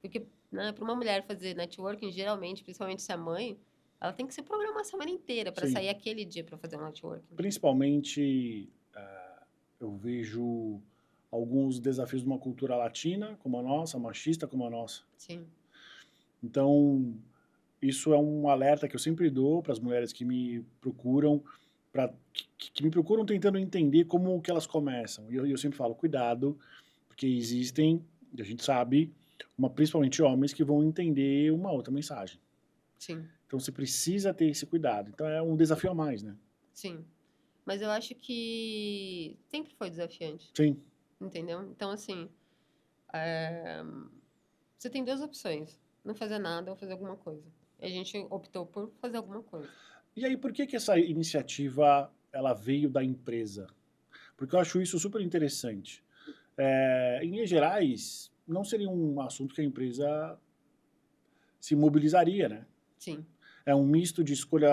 Porque, né, para uma mulher fazer networking, geralmente, principalmente se é mãe, ela tem que se programar a semana inteira para Sim. sair aquele dia para fazer um networking. Principalmente, eu vejo alguns desafios de uma cultura latina, como a nossa, machista como a nossa. Sim. Então, isso é um alerta que eu sempre dou para as mulheres que me procuram, que me procuram tentando entender como que elas começam. E eu sempre falo, cuidado, porque existem, e a gente sabe, principalmente homens que vão entender uma outra mensagem. Sim. Então você precisa ter esse cuidado. Então é um desafio a mais, né? Sim. Mas eu acho que sempre foi desafiante. Sim. Entendeu? Então, assim, você tem 2 opções. Não fazer nada ou fazer alguma coisa. E a gente optou por fazer alguma coisa. E aí, por que essa iniciativa ela veio da empresa? Porque eu acho isso super interessante. Em Minas Gerais, não seria um assunto que a empresa se mobilizaria, né? Sim. É um misto de escolha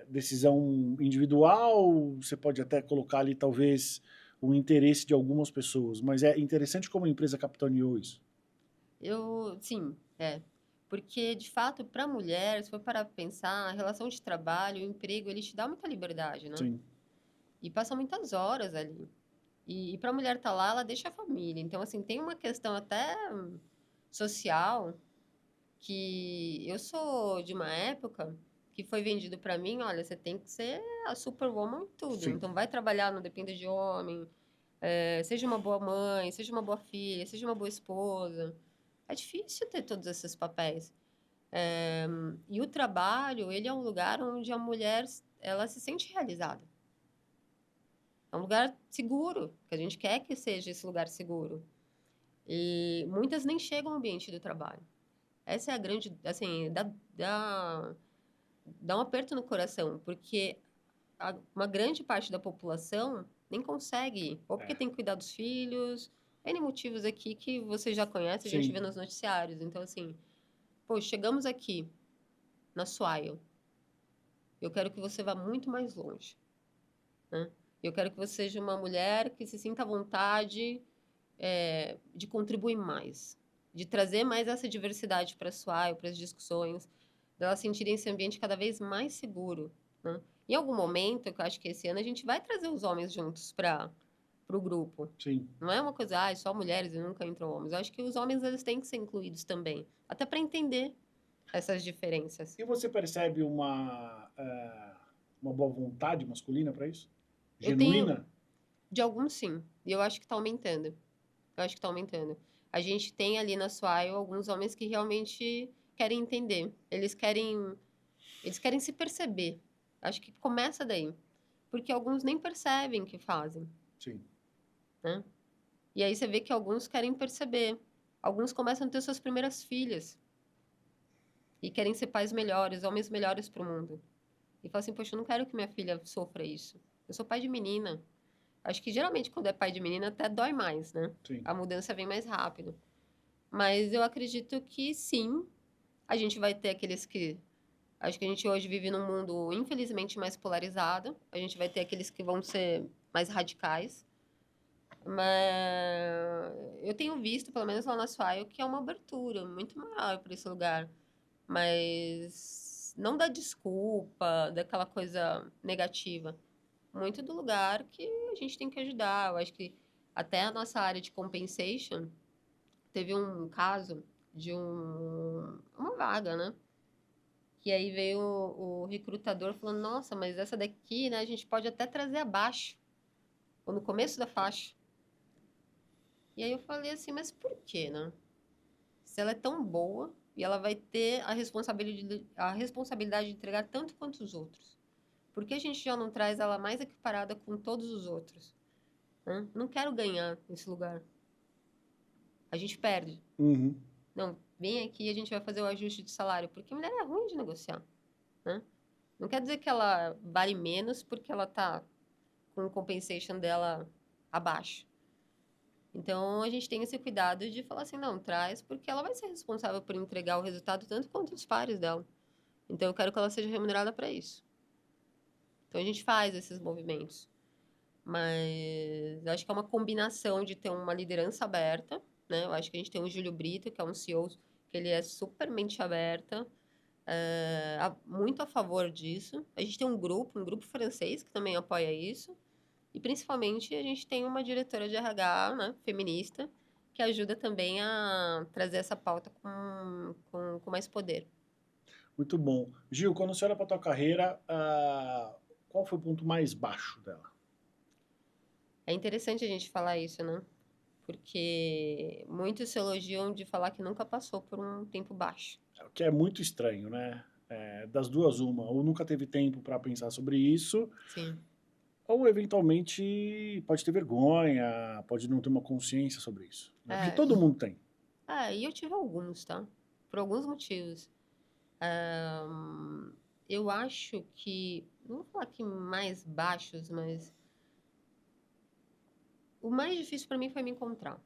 decisão individual, você pode até colocar ali talvez o interesse de algumas pessoas, mas é interessante como a empresa capitaneou isso. Sim, porque, de fato, para a mulher, se for parar para pensar, a relação de trabalho, o emprego, ele te dá muita liberdade, né? Sim, E passa muitas horas ali. E para a mulher estar lá, ela deixa a família. Então, assim, tem uma questão até social que eu sou de uma época que foi vendido para mim, olha, você tem que ser a superwoman em tudo. sim, Então, vai trabalhar, não dependa de homem, seja uma boa mãe, seja uma boa filha, seja uma boa esposa. É difícil ter todos esses papéis. E o trabalho, ele é um lugar onde a mulher, ela se sente realizada. É um lugar seguro, que a gente quer que seja esse lugar seguro. E muitas nem chegam ao ambiente do trabalho. Essa é a grande, assim, dá um aperto no coração, porque uma grande parte da população nem consegue ir, ou porque tem que cuidar dos filhos, N motivos aqui que você já conhece, a gente sim. vê nos noticiários. Então, assim, pô, chegamos aqui, na Swile, eu quero que você vá muito mais longe, né? Eu quero que você seja uma mulher que se sinta à vontade de contribuir mais, de trazer mais essa diversidade para a Swile, para as discussões, delas sentirem esse ambiente cada vez mais seguro, né? Em algum momento, que eu acho que esse ano, a gente vai trazer os homens juntos para o grupo. Sim. Não é uma coisa, só mulheres e nunca entram homens. Eu acho que os homens, eles têm que ser incluídos também, até para entender essas diferenças. E você percebe uma boa vontade masculina para isso? Eu tenho, Genuína? de alguns sim, e eu acho que está aumentando. Eu acho que está aumentando. A gente tem ali na Swile alguns homens que realmente querem entender. Eles querem se perceber. Acho que começa daí. Porque alguns nem percebem que fazem, Sim. né? E aí você vê que alguns querem perceber. Alguns começam a ter suas primeiras filhas. E querem ser pais melhores, homens melhores para o mundo. E falam assim, poxa, eu não quero que minha filha sofra isso. Eu sou pai de menina. Acho que geralmente quando é pai de menina até dói mais, né? Sim. A mudança vem mais rápido. Mas eu acredito que sim, a gente vai ter aqueles que... Acho que a gente hoje vive num mundo, infelizmente, mais polarizado. A gente vai ter aqueles que vão ser mais radicais. Mas eu tenho visto, pelo menos lá na Swile, que é uma abertura muito maior para esse lugar. Mas não dá desculpa, daquela coisa negativa. Muito do lugar que a gente tem que ajudar. Eu acho que até a nossa área de compensation teve um caso de uma vaga, né? Que aí veio o recrutador falando, nossa, mas essa daqui, né, a gente pode até trazer abaixo, ou no começo da faixa. E aí eu falei assim, mas por quê, né? Se ela é tão boa e ela vai ter a responsabilidade de entregar tanto quanto os outros, por que a gente já não traz ela mais equiparada com todos os outros? Né? Não quero ganhar nesse lugar. A gente perde. Uhum. Não, vem aqui e a gente vai fazer o ajuste de salário, porque mulher é ruim de negociar, né? Não quer dizer que ela vale menos porque ela tá com o compensation dela abaixo. Então, a gente tem esse cuidado de falar assim, não, traz, porque ela vai ser responsável por entregar o resultado tanto quanto os pares dela. Então, eu quero que ela seja remunerada para isso. Então, a gente faz esses movimentos. Mas eu acho que é uma combinação de ter uma liderança aberta, né? Eu acho que a gente tem o Júlio Brito, que é um CEO que ele é super mente aberta, muito a favor disso. A gente tem um grupo francês que também apoia isso. E principalmente a gente tem uma diretora de RH, né, feminista, que ajuda também a trazer essa pauta com mais poder. Muito bom. Gil, quando você olha para a tua carreira, qual foi o ponto mais baixo dela? É interessante a gente falar isso, né? Porque muitos se elogiam de falar que nunca passou por um tempo baixo. O que é muito estranho, né? Das duas, uma. Ou nunca teve tempo para pensar sobre isso, Sim. ou eventualmente pode ter vergonha, pode não ter uma consciência sobre isso. Né? Porque É, todo mundo tem. e eu tive alguns, tá? Por alguns motivos. Eu acho que, não vou falar que mais baixos, mas o mais difícil para mim foi me encontrar.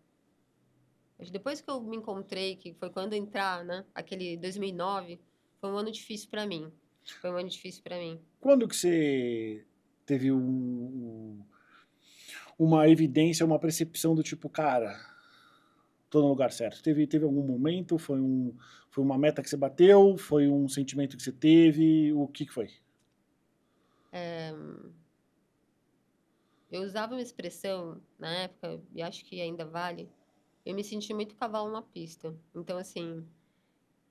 Mas depois que eu me encontrei, que foi quando entrar, né, aquele 2009, foi um ano difícil para mim. Foi um ano difícil para mim. Quando que você teve uma evidência, uma percepção do tipo, cara, tô no lugar certo? Teve algum momento? Foi uma meta que você bateu? Foi um sentimento que você teve? O que foi? Eu usava uma expressão na época, e acho que ainda vale, eu me senti muito cavalo na pista. Então, assim,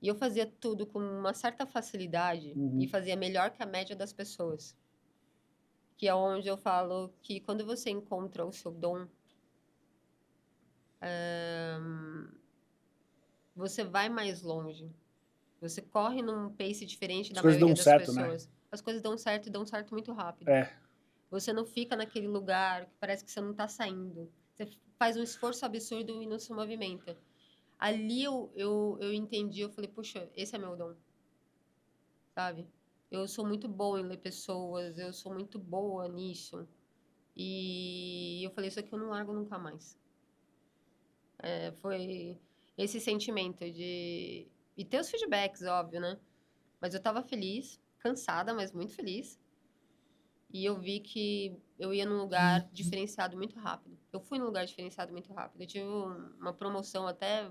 e eu fazia tudo com uma certa facilidade e Uhum. fazia melhor que a média das pessoas. Que é onde eu falo que quando você encontra o seu dom, você vai mais longe. Você corre num pace diferente As da coisas maioria dão das certo, né? pessoas. As coisas dão certo e dão certo muito rápido. É. Você não fica naquele lugar que parece que você não tá saindo. Você faz um esforço absurdo e não se movimenta. Ali eu entendi, eu falei, puxa, esse é meu dom, sabe? Eu sou muito boa em ler pessoas, eu sou muito boa nisso. E eu falei, isso aqui eu não largo nunca mais. Foi esse sentimento de... E ter os feedbacks, óbvio, né? Mas eu tava feliz, cansada, mas muito feliz. E eu vi que eu ia num lugar diferenciado muito rápido. Eu fui num lugar diferenciado muito rápido. Eu tive uma promoção até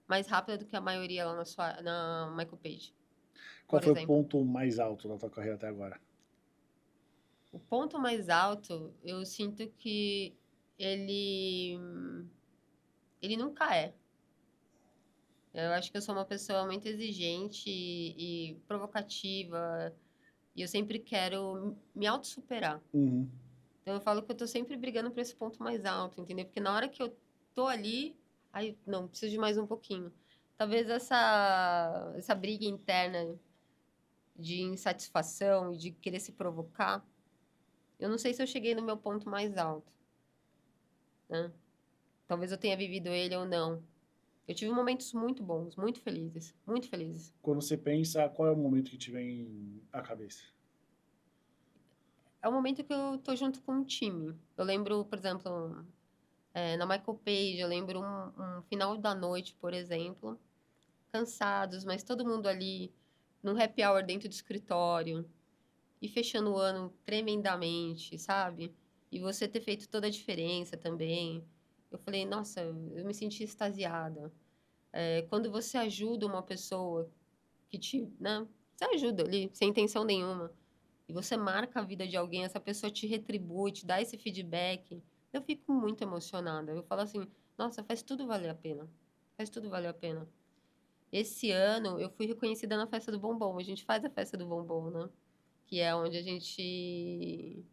mais rápida do que a maioria lá na Michael Page, Qual por foi o exemplo. ponto mais alto da tua carreira até agora? O ponto mais alto, eu sinto que ele, ele nunca é. Eu acho que eu sou uma pessoa muito exigente e provocativa, e eu sempre quero me autossuperar. Uhum. Então eu falo que eu tô sempre brigando por esse ponto mais alto, entendeu? Porque na hora que eu tô ali, aí não, preciso de mais um pouquinho. Talvez essa briga interna de insatisfação e de querer se provocar, eu não sei se eu cheguei no meu ponto mais alto, né? Talvez eu tenha vivido ele ou não. Eu tive momentos muito bons, muito felizes, muito felizes. Quando você pensa, qual é o momento que te vem à cabeça? É o momento que eu tô junto com um time. Eu lembro, por exemplo, na Michael Page, eu lembro um final da noite, por exemplo, cansados, mas todo mundo ali num happy hour dentro do escritório e fechando o ano tremendamente, sabe? E você ter feito toda a diferença também. Eu falei, nossa, eu me senti extasiada. Quando você ajuda uma pessoa que te, né? Você ajuda ali, sem intenção nenhuma. E você marca a vida de alguém, essa pessoa te retribui, te dá esse feedback. Eu fico muito emocionada. Eu falo assim, nossa, faz tudo valer a pena. Faz tudo valer a pena. Esse ano eu fui reconhecida na festa do bombom. A gente faz a festa do bombom, né? Que é onde a gente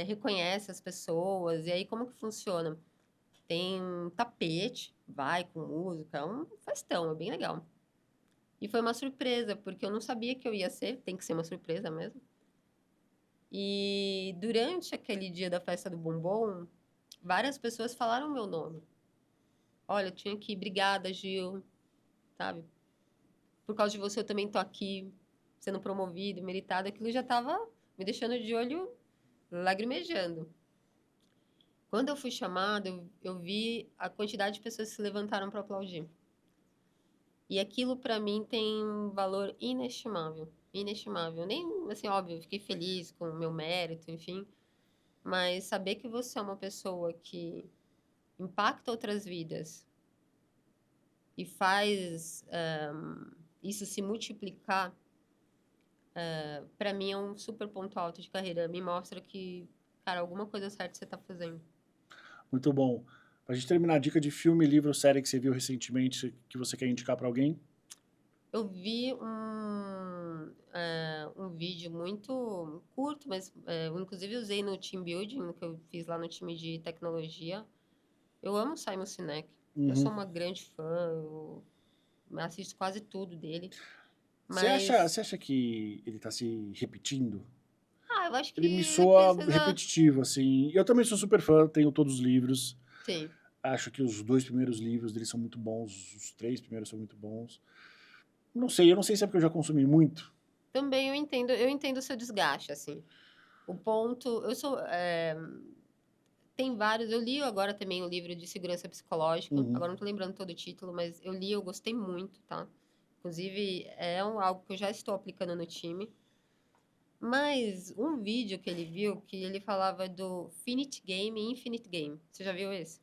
reconhece as pessoas. E aí, como que funciona? Tem um tapete, vai com música, é um festão, é bem legal. E foi uma surpresa, porque eu não sabia que eu ia ser, tem que ser uma surpresa mesmo. E durante aquele dia da festa do bombom, várias pessoas falaram meu nome. Olha, eu tinha que ir, obrigada, Gil, sabe? Por causa de você, eu também tô aqui, sendo promovido, meritado. Aquilo já tava me deixando de olho lagrimejando. Quando eu fui chamada, eu vi a quantidade de pessoas que se levantaram para aplaudir. E aquilo para mim tem um valor inestimável, inestimável. Nem, assim, óbvio, eu fiquei feliz com o meu mérito, enfim, mas saber que você é uma pessoa que impacta outras vidas e faz isso se multiplicar, para mim é um super ponto alto de carreira. Me mostra que, cara, alguma coisa certa você tá fazendo. Muito bom. Pra gente terminar, dica de filme, livro, série que você viu recentemente que você quer indicar pra alguém? Eu vi um vídeo muito curto, mas eu inclusive usei no team building, que eu fiz lá no time de tecnologia. Eu amo Simon Sinek. Eu sou Uhum. uma grande fã, eu assisto quase tudo dele. Você Mas, acha que ele tá se repetindo? eu acho que Ele me ele soa precisa. repetitivo, assim. Eu também sou super fã, tenho todos os livros. Sim, Acho que os 2 primeiros livros dele são muito bons, os 3 primeiros são muito bons. Não sei, eu não sei se é porque eu já consumi muito. também eu entendo o seu desgaste, assim. O ponto, tem vários, eu li agora também o livro de segurança psicológica, Uhum. agora não tô lembrando todo o título, mas eu li, eu gostei muito, tá? Inclusive, algo que eu já estou aplicando no time. Mas um vídeo que ele viu, que ele falava do Finite Game e Infinite Game. Você já viu esse?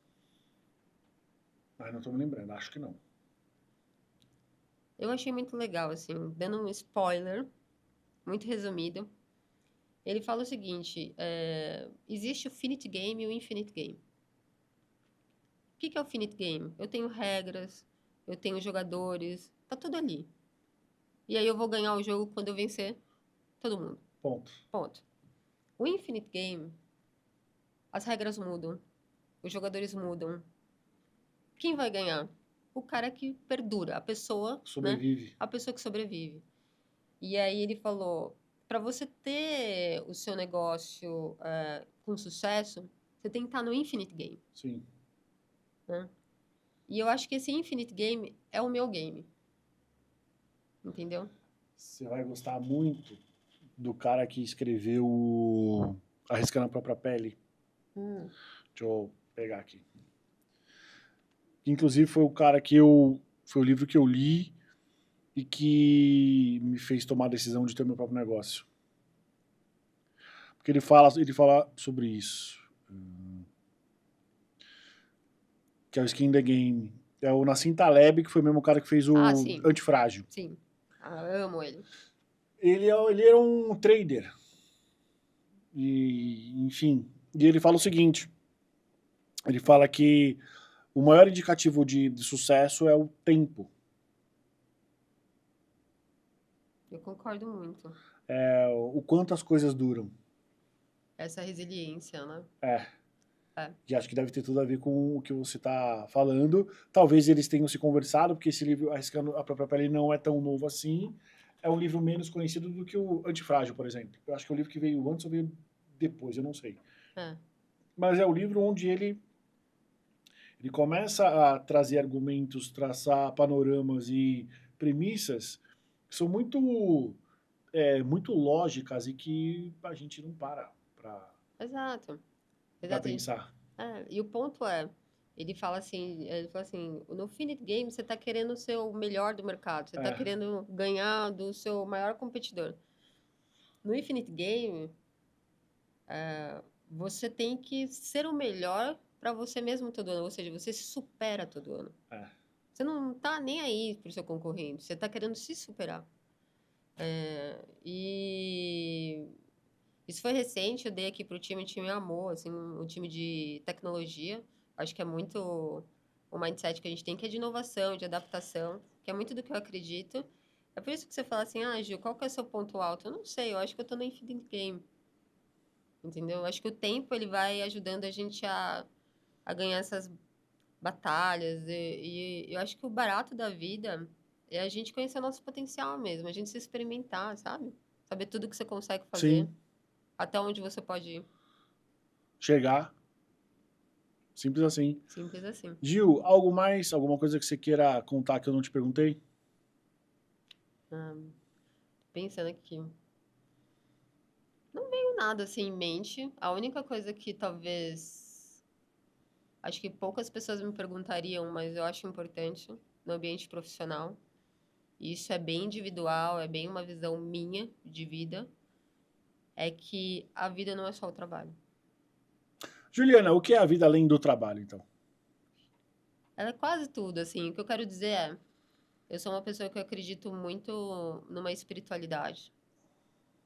Não tô me lembrando, acho que não. Eu achei muito legal, assim, dando um spoiler, muito resumido. Ele fala o seguinte, existe o Finite Game e o Infinite Game. O que é o Finite Game? Eu tenho regras, eu tenho jogadores, tá tudo ali. E aí eu vou ganhar o jogo quando eu vencer todo mundo. Ponto. Ponto. O Infinite Game, as regras mudam, os jogadores mudam. Quem vai ganhar? O cara que perdura, a pessoa, né? Sobrevive. A pessoa que sobrevive. E aí ele falou, para você ter o seu negócio com sucesso, você tem que estar no Infinite Game. Sim. Né? E eu acho que esse Infinite Game é o meu game. Entendeu? Você vai gostar muito do cara que escreveu Arriscando a Própria Pele. Deixa eu pegar aqui. Inclusive foi o cara que foi o livro que eu li e que me fez tomar a decisão de ter meu próprio negócio. Porque ele fala sobre isso. Que é o Skin in the Game. É o Nassim Taleb, que foi o mesmo cara que fez o Antifrágil. Sim. Amo ele. Ele era um trader. E, enfim. E ele fala o seguinte. Ele fala que o maior indicativo de sucesso é o tempo. Eu concordo muito. O quanto as coisas duram. Essa resiliência, né? Que acho que deve ter tudo a ver com o que você está falando. Talvez eles tenham se conversado, porque esse livro, Arriscando a Própria Pele, não é tão novo assim. É um livro menos conhecido do que o Antifrágil, por exemplo. Eu acho que é o livro que veio antes ou veio depois, eu não sei. Mas é o livro onde ele começa a trazer argumentos, traçar panoramas e premissas que são muito lógicas e que a gente não para Exato. pra pensar. E o ponto ele fala assim, no Finite Game você está querendo ser o melhor do mercado, você está querendo ganhar do seu maior competidor. No Infinite Game, você tem que ser o melhor para você mesmo todo ano, ou seja, você se supera todo ano. Você não tá nem aí pro seu concorrente, você tá querendo se superar. E isso foi recente, eu dei aqui pro time, o time amou, assim, um time de tecnologia. Acho que é muito o mindset que a gente tem, que é de inovação, de adaptação, que é muito do que eu acredito. É por isso que você fala assim, Gil, qual que é o seu ponto alto? Eu não sei, eu acho que eu tô no Infinite Game. Entendeu? Eu acho que o tempo, ele vai ajudando a gente a ganhar essas batalhas. E eu acho que o barato da vida é a gente conhecer o nosso potencial mesmo, a gente se experimentar, sabe? Saber tudo que você consegue fazer. Sim. Até onde você pode ir. Chegar. Simples assim. Simples assim. Gil, algo mais? Alguma coisa que você queira contar que eu não te perguntei? Pensando aqui. Não veio nada assim em mente. A única coisa que talvez... Acho que poucas pessoas me perguntariam, mas eu acho importante no ambiente profissional. Isso é bem individual, é bem uma visão minha de vida. É que a vida não é só o trabalho. Juliana, o que é a vida além do trabalho, então? Ela é quase tudo, assim. O que eu quero dizer é... Eu sou uma pessoa que eu acredito muito numa espiritualidade.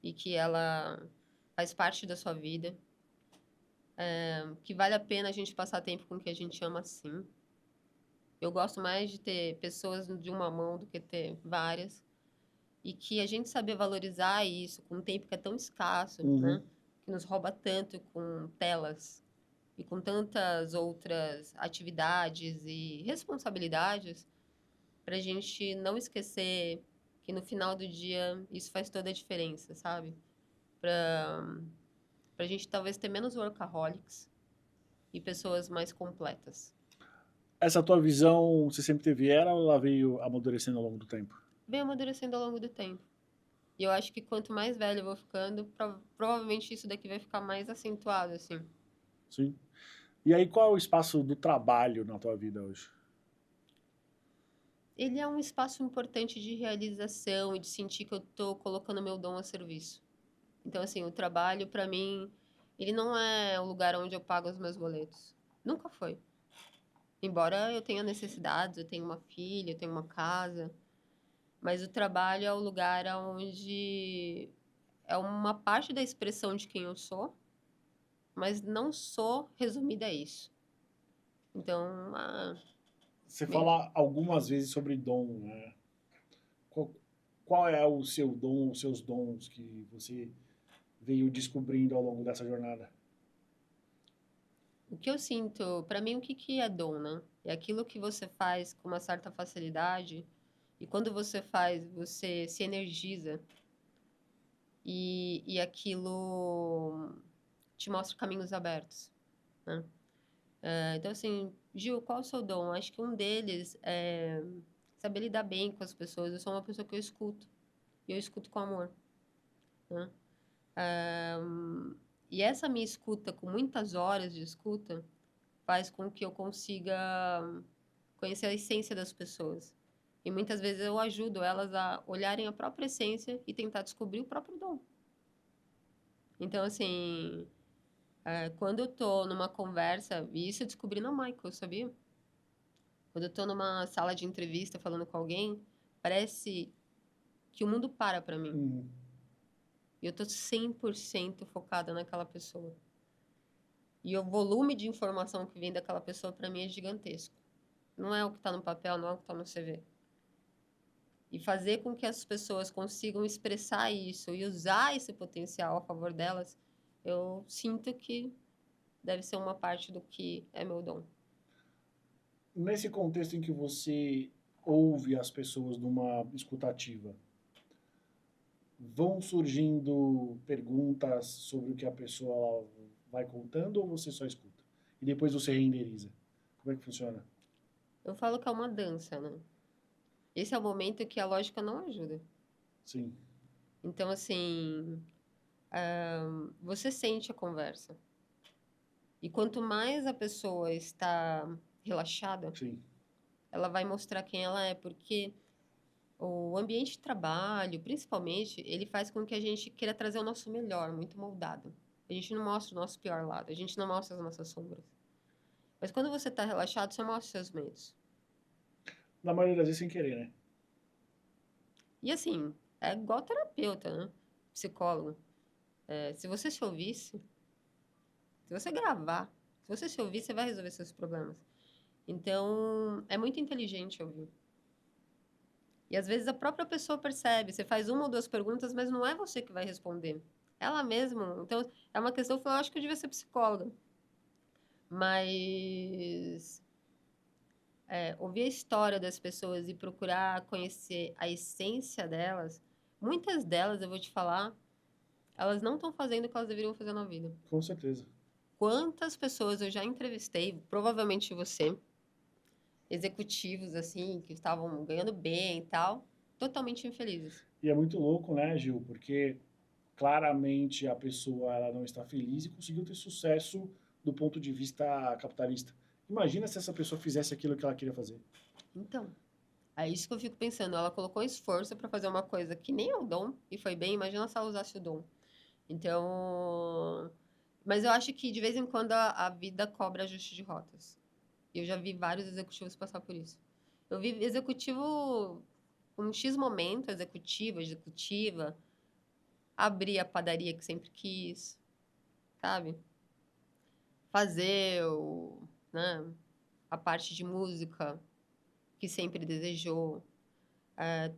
E que ela faz parte da sua vida. Que vale a pena a gente passar tempo com quem a gente ama, sim. Eu gosto mais de ter pessoas de uma mão do que ter várias. E que a gente saber valorizar isso com um tempo que é tão escasso, né? Que nos rouba tanto com telas e com tantas outras atividades e responsabilidades, para a gente não esquecer que no final do dia isso faz toda a diferença, sabe? Para a gente talvez ter menos workaholics e pessoas mais completas. Essa tua visão, você sempre teve ela ou ela veio amadurecendo ao longo do tempo? Veio amadurecendo ao longo do tempo. E eu acho que quanto mais velho eu vou ficando, provavelmente isso daqui vai ficar mais acentuado, assim. Sim. E aí, qual é o espaço do trabalho na tua vida hoje? Ele é um espaço importante de realização e de sentir que eu tô colocando meu dom a serviço. Então, assim, o trabalho, para mim, ele não é o lugar onde eu pago os meus boletos. Nunca foi. Embora eu tenha necessidades, eu tenho uma filha, eu tenho uma casa, mas o trabalho é o lugar onde é uma parte da expressão de quem eu sou, mas não sou resumida a isso. Então, Você meio- fala algumas vezes sobre dom, né? Qual, qual é o seu dom, os seus dons que você veio descobrindo ao longo dessa jornada? o que eu sinto, para mim, o que que é dom, né? É aquilo que você faz com uma certa facilidade e quando você faz, você se energiza e aquilo te mostra caminhos abertos, né? Então, assim, Gil, qual é o seu dom? Acho que um deles é saber lidar bem com as pessoas. Eu sou uma pessoa que eu escuto, e eu escuto com amor, né? E essa minha escuta, com muitas horas de escuta, faz com que eu consiga conhecer a essência das pessoas. E muitas vezes eu ajudo elas a olharem a própria essência e tentar descobrir o próprio dom. Então, assim, quando eu tô numa conversa, e isso eu descobri no Michael, sabia? Quando eu tô numa sala de entrevista falando com alguém, parece que o mundo para mim. Uhum. E eu tô 100% focada naquela pessoa. E o volume de informação que vem daquela pessoa para mim é gigantesco. Não é o que tá no papel, não é o que tá no CV. E fazer com que as pessoas consigam expressar isso e usar esse potencial a favor delas, eu sinto que deve ser uma parte do que é meu dom. Nesse contexto em que você ouve as pessoas numa escutativa, vão surgindo perguntas sobre o que a pessoa ela vai contando ou você só escuta? E depois você renderiza? Como é que funciona? Eu falo que é uma dança, né? Esse é o momento que a lógica não ajuda. Sim, Então, assim, você sente a conversa. E quanto mais a pessoa está relaxada, sim. ela vai mostrar quem ela é, porque o ambiente de trabalho, principalmente, ele faz com que a gente queira trazer o nosso melhor, muito moldado. A gente não mostra o nosso pior lado, a gente não mostra as nossas sombras. Mas quando você está relaxado, você mostra os seus medos. Na maioria das vezes sem querer, né? E assim, é igual terapeuta, né? Psicólogo. Se você se ouvisse, se você gravar, se você se ouvir, você vai resolver seus problemas. Então, é muito inteligente ouvir. E às vezes a própria pessoa percebe, você faz uma ou duas perguntas, mas não é você que vai responder. Ela mesma. Então, é uma questão que eu acho que eu devia ser psicóloga. Mas ouvir a história das pessoas e procurar conhecer a essência delas, muitas delas, eu vou te falar, elas não estão fazendo o que elas deveriam fazer na vida. Com certeza. Quantas pessoas eu já entrevistei, provavelmente você, executivos assim, que estavam ganhando bem e tal, totalmente infelizes. E é muito louco, né, Gil? Porque claramente a pessoa ela não está feliz e conseguiu ter sucesso do ponto de vista capitalista. Imagina se essa pessoa fizesse aquilo que ela queria fazer. Então, é isso que eu fico pensando. Ela colocou esforço para fazer uma coisa que nem é o dom e foi bem. Imagina se ela usasse o dom. Então, mas eu acho que de vez em quando a vida cobra ajuste de rotas. Eu já vi vários executivos passar por isso. Eu vi executivo um X momento, executiva, abrir a padaria que sempre quis, sabe? Fazer né, a parte de música que sempre desejou.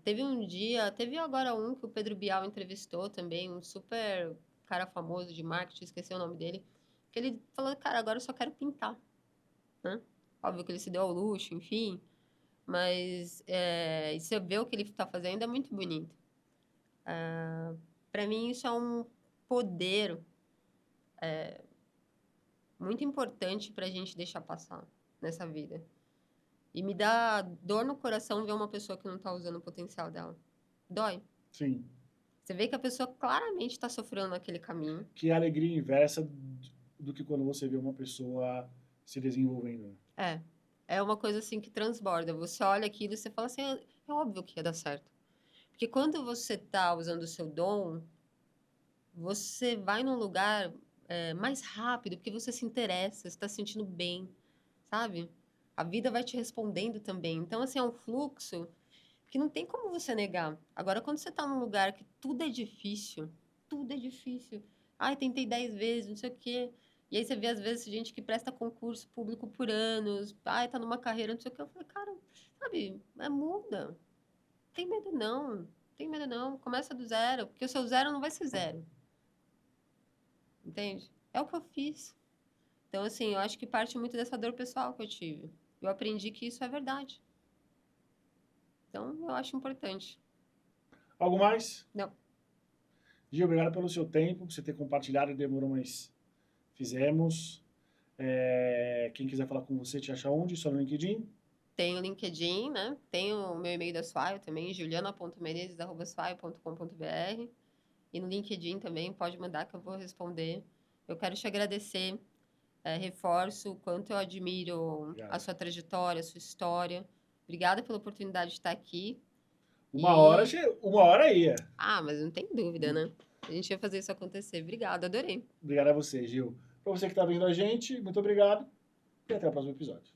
Teve agora um que o Pedro Bial entrevistou também, um super cara famoso de marketing, esqueci o nome dele, que ele falou, cara, agora eu só quero pintar, né? Óbvio que ele se deu ao luxo, enfim, mas e você vê o que ele está fazendo, é muito bonito. Para mim, isso é um poder muito importante para a gente deixar passar nessa vida. E me dá dor no coração ver uma pessoa que não está usando o potencial dela. Dói. Sim. Você vê que a pessoa claramente está sofrendo naquele caminho. Que é a alegria inversa do que quando você vê uma pessoa se desenvolvendo. Né? É. é uma coisa assim que transborda. Você olha aquilo e você fala assim, é óbvio que ia dar certo. Porque quando você está usando o seu dom, você vai num lugar mais rápido, porque você se interessa, você está se sentindo bem, sabe? A vida vai te respondendo também. Então, assim, é um fluxo que não tem como você negar. Agora, quando você está num lugar que tudo é difícil. Ai, tentei 10 vezes, não sei o quê. E aí você vê, às vezes, gente que presta concurso público por anos. Ai, tá numa carreira, não sei o quê. Eu falei, cara, sabe, muda. Tem medo não. Tem medo não. Começa do zero, porque o seu zero não vai ser zero. Entende? É o que eu fiz. Então, assim, eu acho que parte muito dessa dor pessoal que eu tive. Eu aprendi que isso é verdade. Então, eu acho importante. Algo mais? Não. Gil, obrigado pelo seu tempo, por você ter compartilhado, demorou, mas fizemos. Quem quiser falar com você, te acha onde? Só no LinkedIn? Tem o LinkedIn, né? Tem o meu e-mail da Swile também, juliana.menezes@swile.com.br. E no LinkedIn também, pode mandar que eu vou responder. Eu quero te agradecer, reforço o quanto eu admiro a Obrigado. sua trajetória, a sua história. Obrigada pela oportunidade de estar aqui. Uma hora, E... uma hora ia. mas não tem dúvida, né? A gente ia fazer isso acontecer. Obrigada, adorei. Obrigado a você, Gil. Para você que está vendo a gente, muito obrigado e até o próximo episódio.